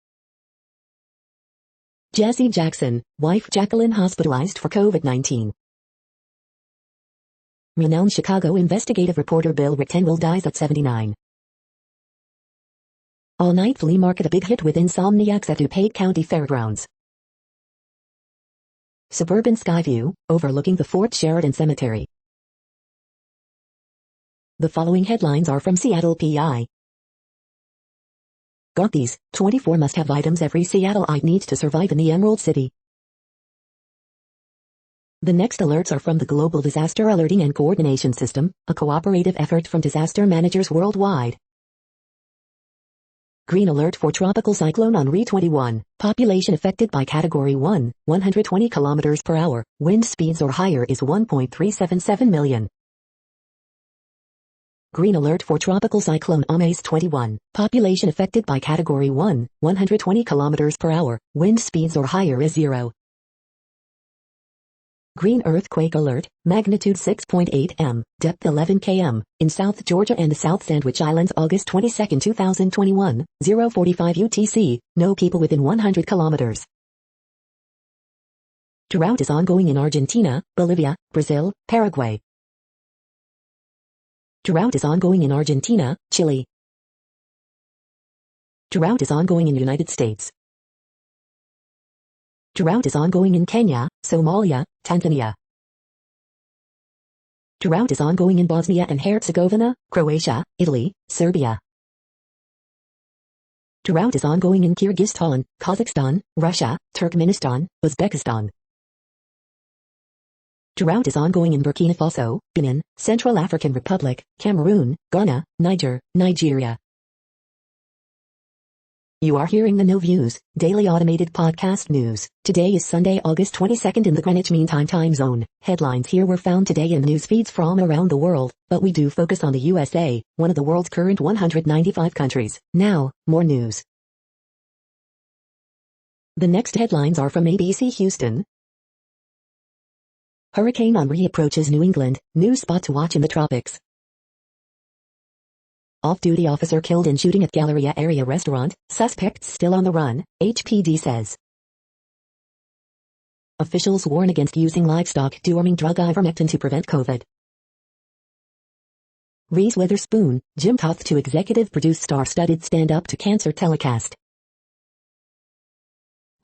[SPEAKER 1] Jesse Jackson, wife Jacqueline hospitalized for COVID-19. Renowned Chicago investigative reporter Bill Rectenwell dies at 79. All-night flea market a big hit with insomniacs at DuPage County Fairgrounds. Suburban Skyview, overlooking the Fort Sheridan Cemetery. The following headlines are from Seattle PI. Got these, 24 must-have items every Seattleite needs to survive in the Emerald City. The next alerts are from the Global Disaster Alerting and Coordination System, a cooperative effort from disaster managers worldwide. Green alert for tropical cyclone Henri 21, population affected by Category 1, 120 km per hour, wind speeds or higher is 1.377 million. Green alert for tropical cyclone Henri 21, population affected by Category 1, 120 km per hour, wind speeds or higher is 0. Green earthquake alert, magnitude 6.8 m, depth 11 km, in South Georgia and the South Sandwich Islands August 22, 2021, 0:45 UTC, no people within 100 kilometers. Drought is ongoing in Argentina, Bolivia, Brazil, Paraguay. Drought is ongoing in Argentina, Chile. Drought is ongoing in United States. Drought is ongoing in Kenya, Somalia, Tanzania. Drought is ongoing in Bosnia and Herzegovina, Croatia, Italy, Serbia. Drought is ongoing in Kyrgyzstan, Kazakhstan, Russia, Turkmenistan, Uzbekistan. Drought is ongoing in Burkina Faso, Benin, Central African Republic, Cameroon, Ghana, Niger, Nigeria. You are hearing the No Views, daily automated podcast news. Today is Sunday, August 22nd in the Greenwich Mean Time time zone. Headlines here were found today in news feeds from around the world, but we do focus on the USA, one of the world's current 195 countries. Now, more news. The next headlines are from ABC Houston. Hurricane Henri approaches New England, new spot to watch in the tropics. Off-duty officer killed in shooting at Galleria area restaurant, suspects still on the run, HPD says. Officials warn against using livestock deworming drug ivermectin to prevent COVID. Reese Witherspoon, Jim Toth to executive produce star-studded stand-up to cancer telecast.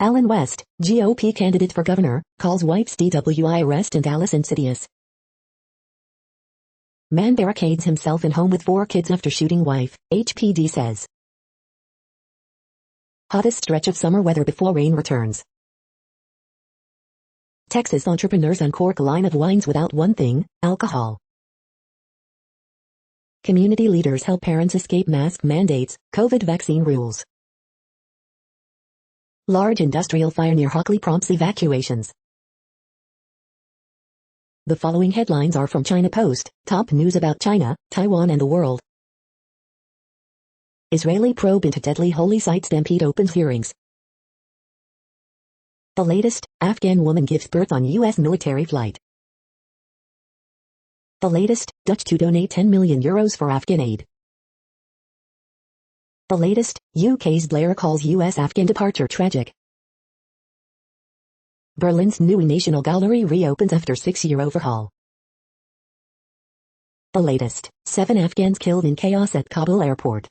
[SPEAKER 1] Alan West, GOP candidate for governor, calls wife's DWI arrest in Dallas insidious. Man barricades himself in home with 4 kids after shooting wife, HPD says. Hottest stretch of summer weather before rain returns. Texas entrepreneurs uncork a line of wines without one thing, alcohol. Community leaders help parents escape mask mandates, COVID vaccine rules. Large industrial fire near Hockley prompts evacuations. The following headlines are from China Post, top news about China, Taiwan and the world. Israeli probe into deadly holy site stampede opens hearings. The latest, Afghan woman gives birth on U.S. military flight. The latest, Dutch to donate €10 million for Afghan aid. The latest, UK's Blair calls US Afghan departure tragic. Berlin's new National Gallery reopens after 6-year overhaul. The latest, 7 Afghans killed in chaos at Kabul airport.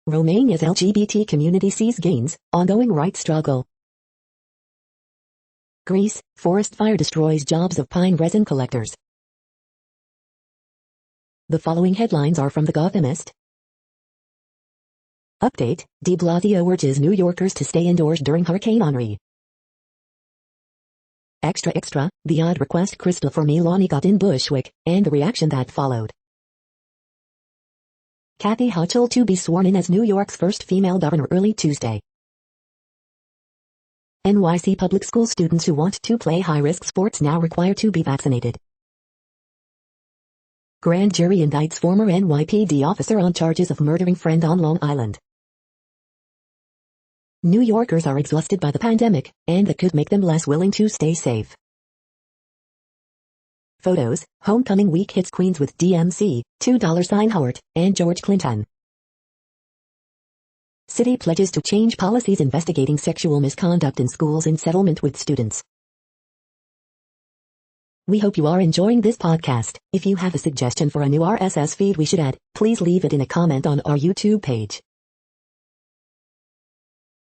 [SPEAKER 1] Romania's LGBT community sees gains, ongoing rights struggle. Greece, forest fire destroys jobs of pine resin collectors. The following headlines are from The Gothamist. Update, de Blasio urges New Yorkers to stay indoors during Hurricane Henri. Extra, the odd request Christopher Meloni got in Bushwick, and the reaction that followed. Kathy Hochul to be sworn in as New York's first female governor early Tuesday. NYC public school students who want to play high-risk sports now require to be vaccinated. Grand jury indicts former NYPD officer on charges of murdering friend on Long Island. New Yorkers are exhausted by the pandemic, and that could make them less willing to stay safe. Photos, homecoming week hits Queens with DMC, $2 Howard, and George Clinton. City pledges to change policies investigating sexual misconduct in schools in settlement with students. We hope you are enjoying this podcast. If you have a suggestion for a new RSS feed we should add, please leave it in a comment on our YouTube page.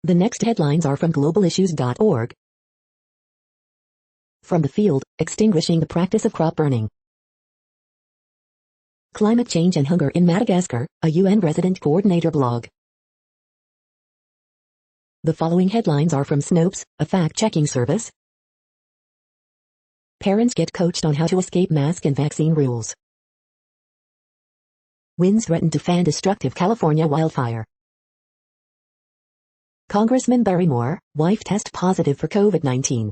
[SPEAKER 1] The next headlines are from globalissues.org. From the field, extinguishing the practice of crop burning. Climate change and hunger in Madagascar, a UN resident coordinator blog. The following headlines are from Snopes, a fact-checking service. Parents get coached on how to escape mask and vaccine rules. Winds threaten to fan destructive California wildfire. Congressman Barrymore, wife test positive for COVID-19.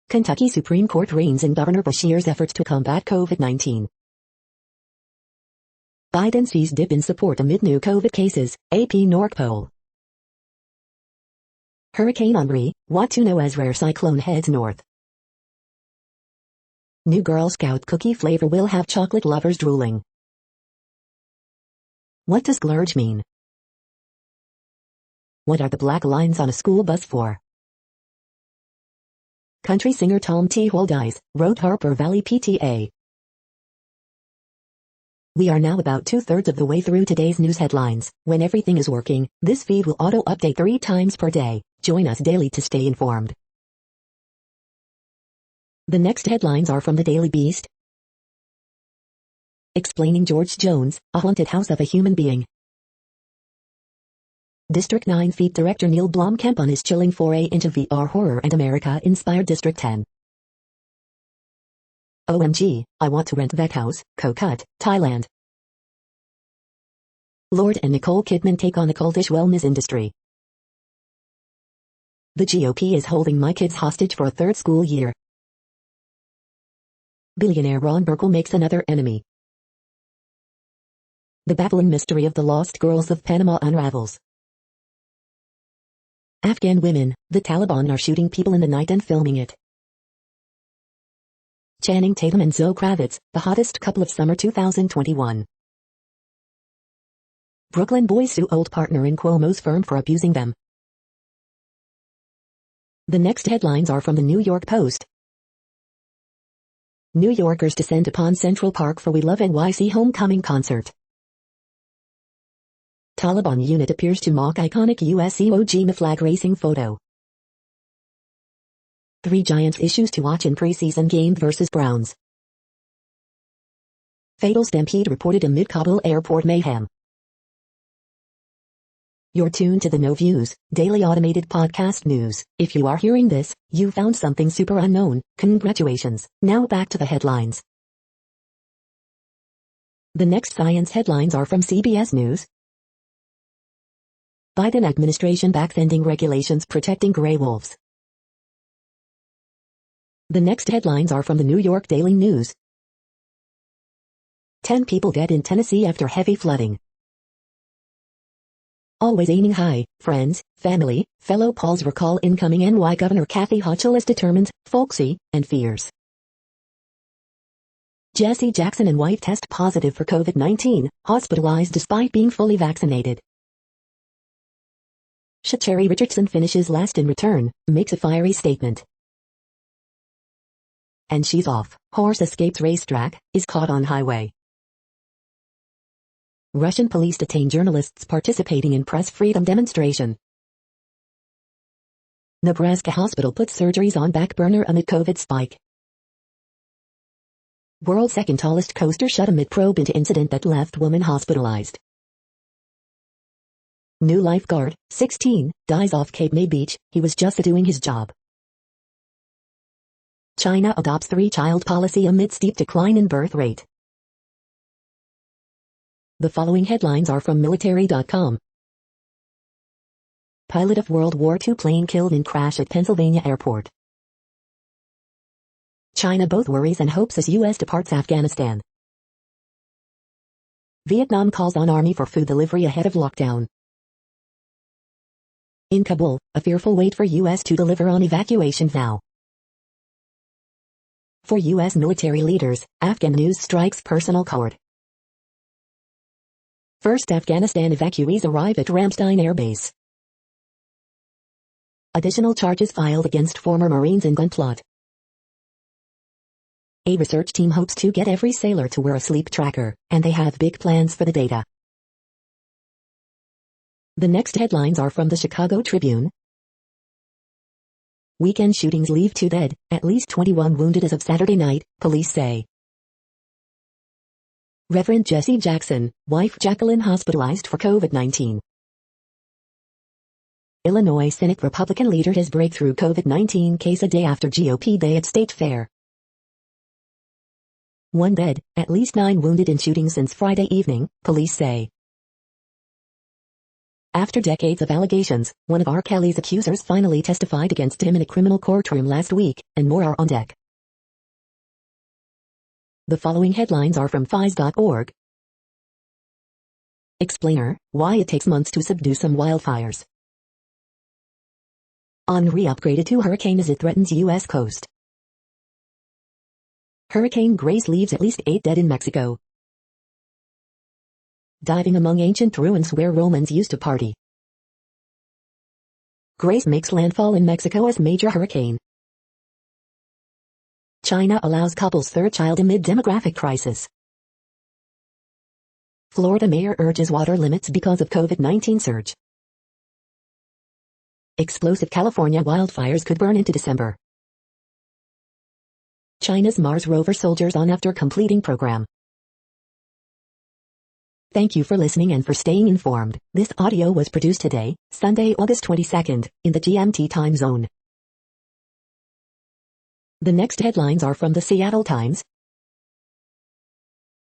[SPEAKER 1] Kentucky Supreme Court reins in Governor Beshear's efforts to combat COVID-19. Biden sees dip in support amid new COVID cases, AP Norc poll. Hurricane Henri, what to know as rare cyclone heads north. New Girl Scout cookie flavor will have chocolate lovers drooling. What does splurge mean? What are the black lines on a school bus for? Country singer Tom T. Hall dies, wrote Harper Valley PTA. We are now about 2/3 of the way through today's news headlines. When everything is working, this feed will auto-update 3 times per day. Join us daily to stay informed. The next headlines are from the Daily Beast. Explaining George Jones, a haunted house of a human being. District 9 Feet director Neil Blomkamp on his chilling foray into VR horror and America-inspired District 10. OMG, I want to rent that house, Koh Cut, Thailand. Lorde and Nicole Kidman take on the cultish wellness industry. The GOP is holding my kids hostage for a 3rd school year. Billionaire Ron Burkle makes another enemy. The baffling mystery of the lost girls of Panama unravels. Afghan women, the Taliban are shooting people in the night and filming it. Channing Tatum and Zoe Kravitz, the hottest couple of summer 2021. Brooklyn boys sue old partner in Cuomo's firm for abusing them. The next headlines are from the New York Post. New Yorkers descend upon Central Park for We Love NYC homecoming concert. Taliban unit appears to mock iconic US Iwo Jima flag racing photo. 3 Giants issues to watch in preseason game versus Browns. Fatal stampede reported amid Kabul airport mayhem. You're tuned to the No Views, daily automated podcast news. If you are hearing this, you found something super unknown. Congratulations. Now back to the headlines. The next science headlines are from CBS News. Biden administration backs ending regulations protecting gray wolves. The next headlines are from the New York Daily News. 10 people dead in Tennessee after heavy flooding. Always aiming high, friends, family, fellow Pauls recall incoming NY Governor Kathy Hochul is determined, folksy, and fierce. Jesse Jackson and wife test positive for COVID-19, hospitalized despite being fully vaccinated. Sha'Carri Richardson finishes last in return, makes a fiery statement. And she's off. Horse escapes racetrack, is caught on highway. Russian police detain journalists participating in press freedom demonstration. Nebraska hospital puts surgeries on back burner amid COVID spike. World's second tallest coaster shut amid probe into incident that left woman hospitalized. New lifeguard, 16, dies off Cape May Beach, he was just doing his job. China adopts three-child policy amid steep decline in birth rate. The following headlines are from military.com. Pilot of World War II plane killed in crash at Pennsylvania airport. China both worries and hopes as U.S. departs Afghanistan. Vietnam calls on army for food delivery ahead of lockdown. In Kabul, a fearful wait for U.S. to deliver on evacuation vow. For U.S. military leaders, Afghan news strikes personal chord. First Afghanistan evacuees arrive at Ramstein Air Base. Additional charges filed against former Marines in gun plot. A research team hopes to get every sailor to wear a sleep tracker, and they have big plans for the data. The next headlines are from the Chicago Tribune. Weekend shootings leave 2 dead, at least 21 wounded as of Saturday night, police say. Reverend Jesse Jackson, wife Jacqueline hospitalized for COVID-19. Illinois Senate Republican leader his breakthrough COVID-19 case a day after GOP day at State Fair. 1 dead, at least 9 wounded in shooting since Friday evening, police say. After decades of allegations, one of R. Kelly's accusers finally testified against him in a criminal courtroom last week, and more are on deck. The following headlines are from FIS.org. Explainer, why it takes months to subdue some wildfires. Henri upgraded to hurricane as it threatens U.S. coast. Hurricane Grace leaves at least 8 dead in Mexico. Diving among ancient ruins where Romans used to party. Grace makes landfall in Mexico as major hurricane. China allows couple's 3rd child amid demographic crisis. Florida mayor urges water limits because of COVID-19 surge. Explosive California wildfires could burn into December. China's Mars rover soldiers on after completing program. Thank you for listening and for staying informed. This audio was produced today, Sunday, August 22nd, in the GMT time zone. The next headlines are from the Seattle Times.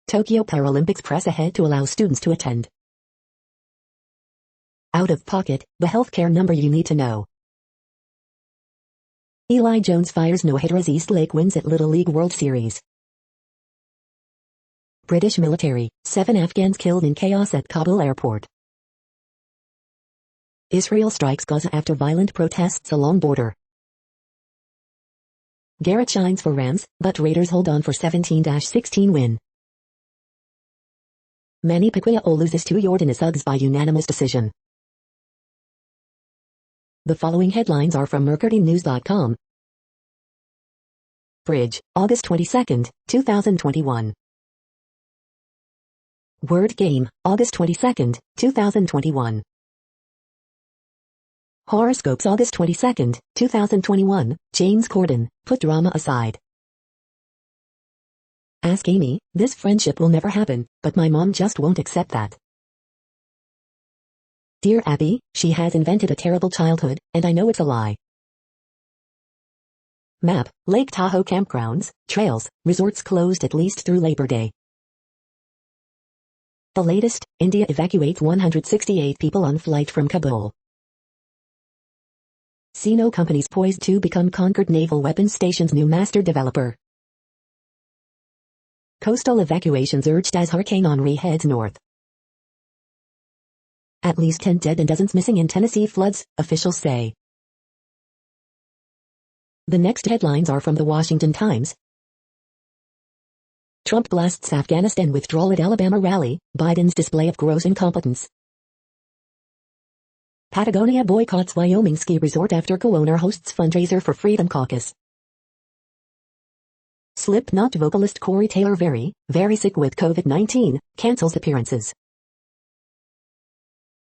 [SPEAKER 1] Tokyo Paralympics press ahead to allow students to attend. Out of pocket, the healthcare number you need to know. Eli Jones fires no-hitter as East Lake wins at Little League World Series. British military, 7 Afghans killed in chaos at Kabul airport. Israel strikes Gaza after violent protests along border. Garrett shines for Rams, but Raiders hold on for 17-16 win. Manny Pacquiao loses to Yordenis Uggs by unanimous decision. The following headlines are from mercurynews.com. Bridge, August 22, 2021. Word Game, August 22, 2021. Horoscopes August 22, 2021, James Corden, put drama aside. Ask Amy, this friendship will never happen, but my mom just won't accept that. Dear Abby, she has invented a terrible childhood, and I know it's a lie. Map, Lake Tahoe campgrounds, trails, resorts closed at least through Labor Day. The latest, India evacuates 168 people on flight from Kabul. Sino companies poised to become Concord Naval Weapons Station's new master developer. Coastal evacuations urged as Hurricane Henri heads north. At least 10 dead and dozens missing in Tennessee floods, officials say. The next headlines are from the Washington Times. Trump blasts Afghanistan withdrawal at Alabama rally, Biden's display of gross incompetence. Patagonia boycotts Wyoming ski resort after co-owner hosts fundraiser for Freedom Caucus. Slipknot vocalist Corey Taylor very sick with COVID-19, cancels appearances.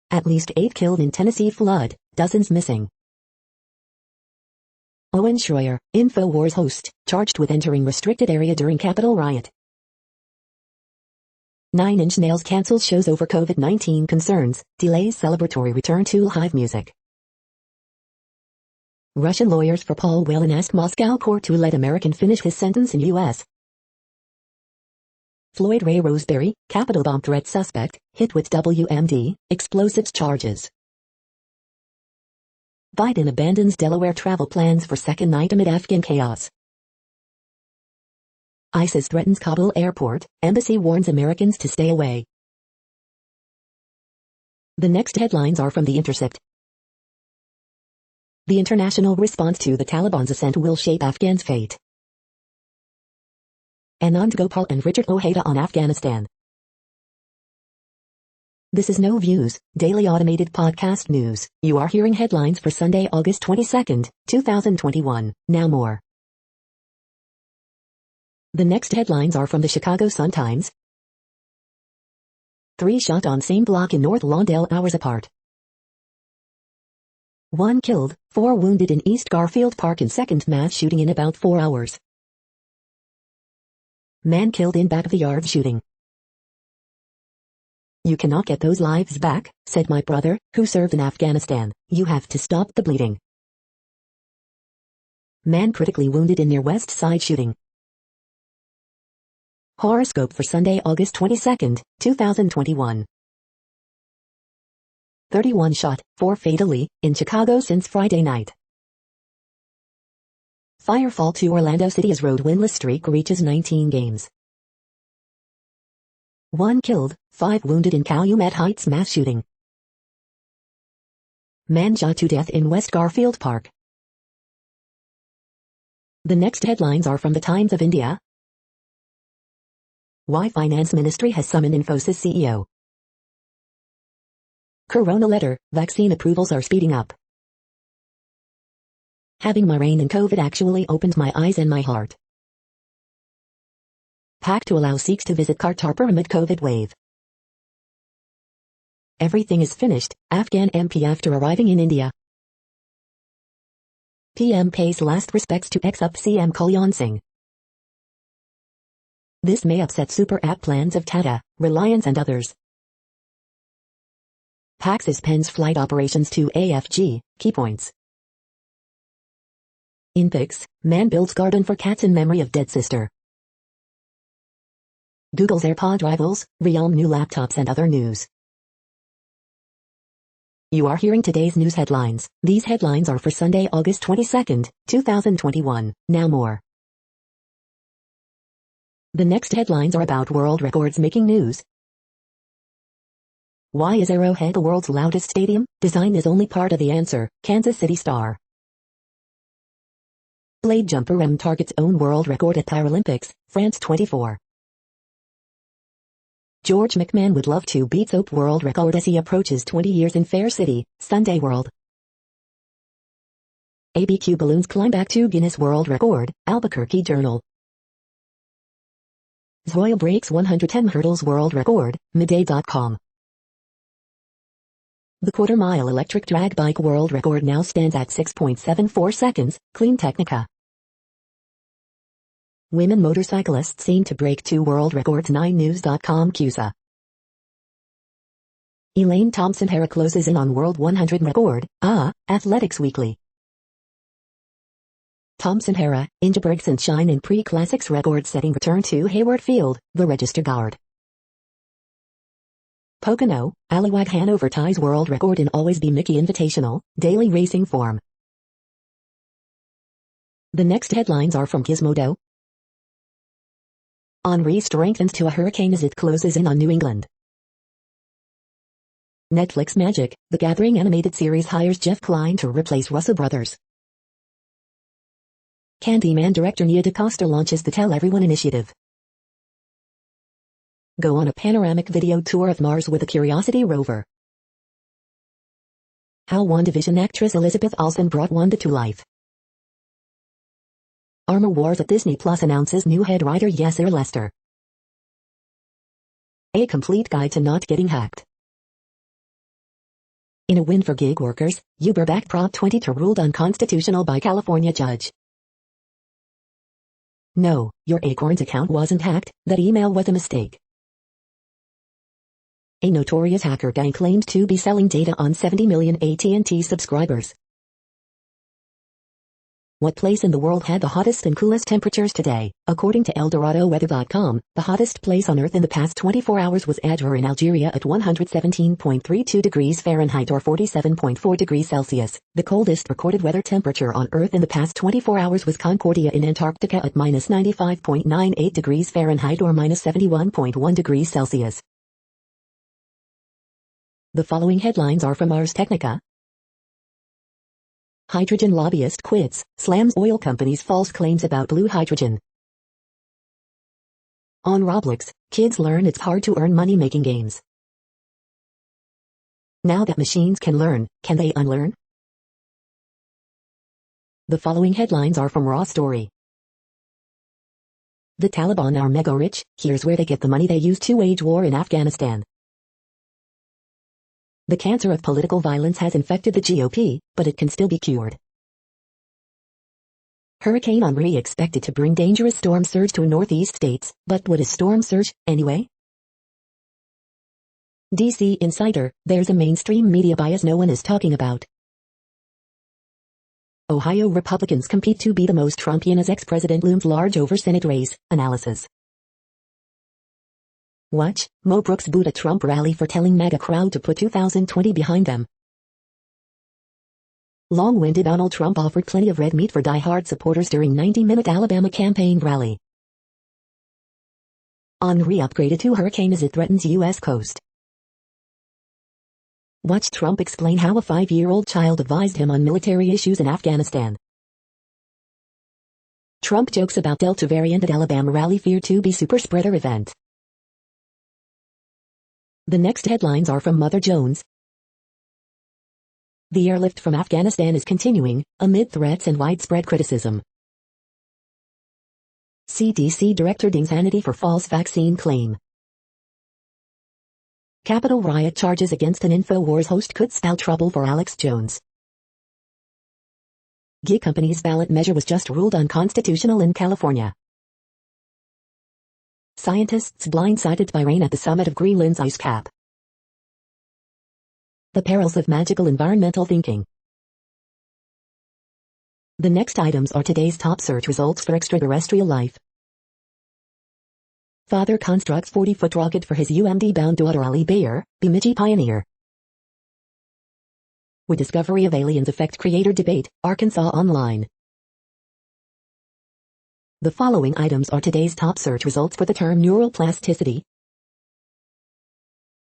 [SPEAKER 1] At least 8 killed in Tennessee flood, dozens missing. Owen Schroyer, InfoWars host, charged with entering restricted area during Capitol riot. 9 Inch Nails cancels shows over COVID-19 concerns, delays celebratory return to live music. Russian lawyers for Paul Whelan ask Moscow court to let American finish his sentence in U.S. Floyd Ray Roseberry, Capitol bomb threat suspect, hit with WMD, explosives charges. Biden abandons Delaware travel plans for second night amid Afghan chaos. ISIS threatens Kabul airport, embassy warns Americans to stay away. The next headlines are from The Intercept. The international response to the Taliban's ascent will shape Afghans' fate. Anand Gopal and Richard Ojeda on Afghanistan. This is No Views, daily automated podcast news. You are hearing headlines for Sunday, August 22nd, 2021. Now more. The next headlines are from the Chicago Sun-Times. 3 shot on same block in North Lawndale hours apart. 1 killed, 4 wounded in East Garfield Park in second mass shooting in about 4 hours. Man killed in back of the yard shooting. You cannot get those lives back, said my brother, who served in Afghanistan. You have to stop the bleeding. Man critically wounded in near West Side shooting. Horoscope for Sunday, August 22nd, 2021. 31 shot, 4 fatally, in Chicago since Friday night. Firefall to Orlando City as road winless streak reaches 19 games. 1 killed, 5 wounded in Calumet Heights mass shooting. Man shot to death in West Garfield Park. The next headlines are from the Times of India. Why Finance Ministry has summoned Infosys CEO. Corona letter, vaccine approvals are speeding up. Having migraine and COVID actually opened my eyes and my heart. Pact to allow Sikhs to visit Kartarpur amid COVID wave. Everything is finished, Afghan MP after arriving in India. PM pays last respects to ex-UP CM Kalyan Singh. This may upset super app plans of Tata, Reliance and others. PAC suspends flight operations to AFG, key points. In pics, man builds garden for cats in memory of dead sister. Google's AirPod rivals, Realm new laptops and other news. You are hearing today's news headlines. These headlines are for Sunday, August 22nd, 2021. Now more. The next headlines are about world records making news. Why is Arrowhead the world's loudest stadium? Design is only part of the answer, Kansas City Star. Blade jumper M targets own world record at Paralympics, France 24. George McMahon would love to beat soap world record as he approaches 20 years in Fair City, Sunday World. ABQ balloons climb back to Guinness World Record, Albuquerque Journal. Zoya breaks 110 hurdles world record, Midday.com. The quarter-mile electric drag bike world record now stands at 6.74 seconds, Clean Technica. Women motorcyclists seem to break 2 world records 9news.com CUSA. Elaine Thompson-Herah closes in on World 100 record, Athletics Weekly. Thompson-Herah, Ingebrigtsen shine in pre-classics record-setting return to Hayward Field, the Register Guard. Pocono, Aliwag Hanover ties world record in Always Be Mickey Invitational, daily racing form. The next headlines are from Gizmodo. Henri strengthens to a hurricane as it closes in on New England. Netflix Magic, The Gathering animated series hires Jeff Kline to replace Russell Brothers. Candyman director Nia DaCosta launches the Tell Everyone initiative. Go on a panoramic video tour of Mars with a Curiosity rover. How WandaVision actress Elizabeth Olsen brought Wanda to life. Armor Wars at Disney Plus announces new head writer Yasser Lester. A complete guide to not getting hacked. In a win for gig workers, Uber backed Prop 22 ruled unconstitutional by California judge. No, your Acorns account wasn't hacked, that email was a mistake. A notorious hacker gang claimed to be selling data on 70 million AT&T subscribers. What place in the world had the hottest and coolest temperatures today? According to ElDoradoWeather.com, the hottest place on Earth in the past 24 hours was Adjur in Algeria at 117.32 degrees Fahrenheit or 47.4 degrees Celsius. The coldest recorded weather temperature on Earth in the past 24 hours was Concordia in Antarctica at minus 95.98 degrees Fahrenheit or minus 71.1 degrees Celsius. The following headlines are from Ars Technica. Hydrogen lobbyist quits, slams oil company's false claims about blue hydrogen. On Roblox, kids learn it's hard to earn money making games. Now that machines can learn, can they unlearn? The following headlines are from Raw Story. The Taliban are mega rich, here's where they get the money they use to wage war in Afghanistan. The cancer of political violence has infected the GOP, but it can still be cured. Hurricane Henri expected to bring dangerous storm surge to northeast states, but what is storm surge, anyway? DC Insider, there's a mainstream media bias no one is talking about. Ohio Republicans compete to be the most Trumpian as ex-president looms large over Senate race, analysis. Watch, Mo Brooks booed a Trump rally for telling MAGA crowd to put 2020 behind them. Long-winded Donald Trump offered plenty of red meat for die-hard supporters during 90-minute Alabama campaign rally. Henri upgraded to hurricane as it threatens U.S. coast. Watch Trump explain how a 5-year-old child advised him on military issues in Afghanistan. Trump jokes about Delta variant at Alabama rally feared to be super spreader event. The next headlines are from Mother Jones. The airlift from Afghanistan is continuing, amid threats and widespread criticism. CDC Director dings Hannity for false vaccine claim. Capitol riot charges against an InfoWars host could spell trouble for Alex Jones. Gig company's ballot measure was just ruled unconstitutional in California. Scientists blindsided by rain at the summit of Greenland's ice cap. The perils of magical environmental thinking. The next items are today's top search results for extraterrestrial life. Father constructs 40-foot rocket for his UMD-bound daughter Ali Bayer, Bemidji pioneer. Would discovery of aliens affect creator debate, Arkansas Online. The following items are today's top search results for the term neural plasticity.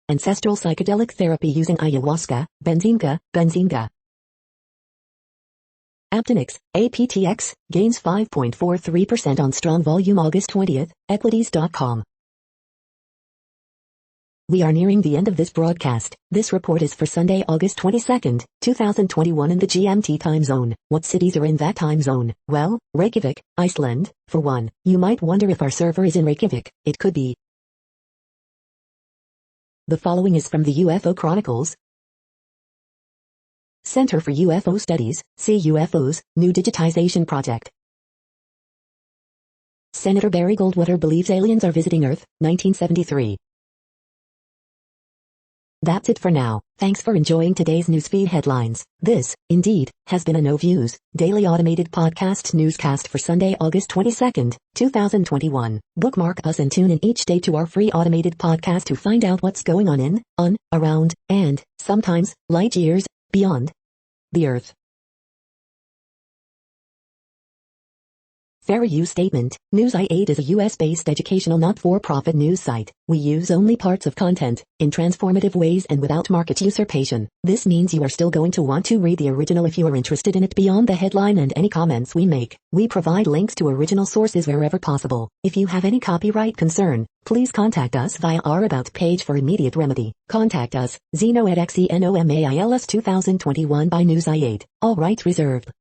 [SPEAKER 1] Ancestral psychedelic therapy using ayahuasca, benzinga. Aptonix, APTX, gains 5.43% on strong volume August 20th, equities.com. We are nearing the end of this broadcast. This report is for Sunday, August 22nd, 2021 in the GMT time zone. What cities are in that time zone? Well, Reykjavik, Iceland, for one. You might wonder if our server is in Reykjavik. It could be. The following is from the UFO Chronicles. Center for UFO Studies, CUFOs, new digitization project. Senator Barry Goldwater believes aliens are visiting Earth, 1973. That's it for now. Thanks for enjoying today's newsfeed headlines. This, indeed, has been a No Views, daily automated podcast newscast for Sunday, August 22nd, 2021. Bookmark us and tune in each day to our free automated podcast to find out what's going on, around, and, sometimes, light years, beyond the Earth. Fair use statement. News i8 is a US-based educational not-for-profit news site. We use only parts of content, in transformative ways and without market usurpation. This means you are still going to want to read the original if you are interested in it beyond the headline and any comments we make. We provide links to original sources wherever possible. If you have any copyright concern, please contact us via our About page for immediate remedy. Contact us, Zeno at XENOMAILS 2021 by News i8. All rights reserved.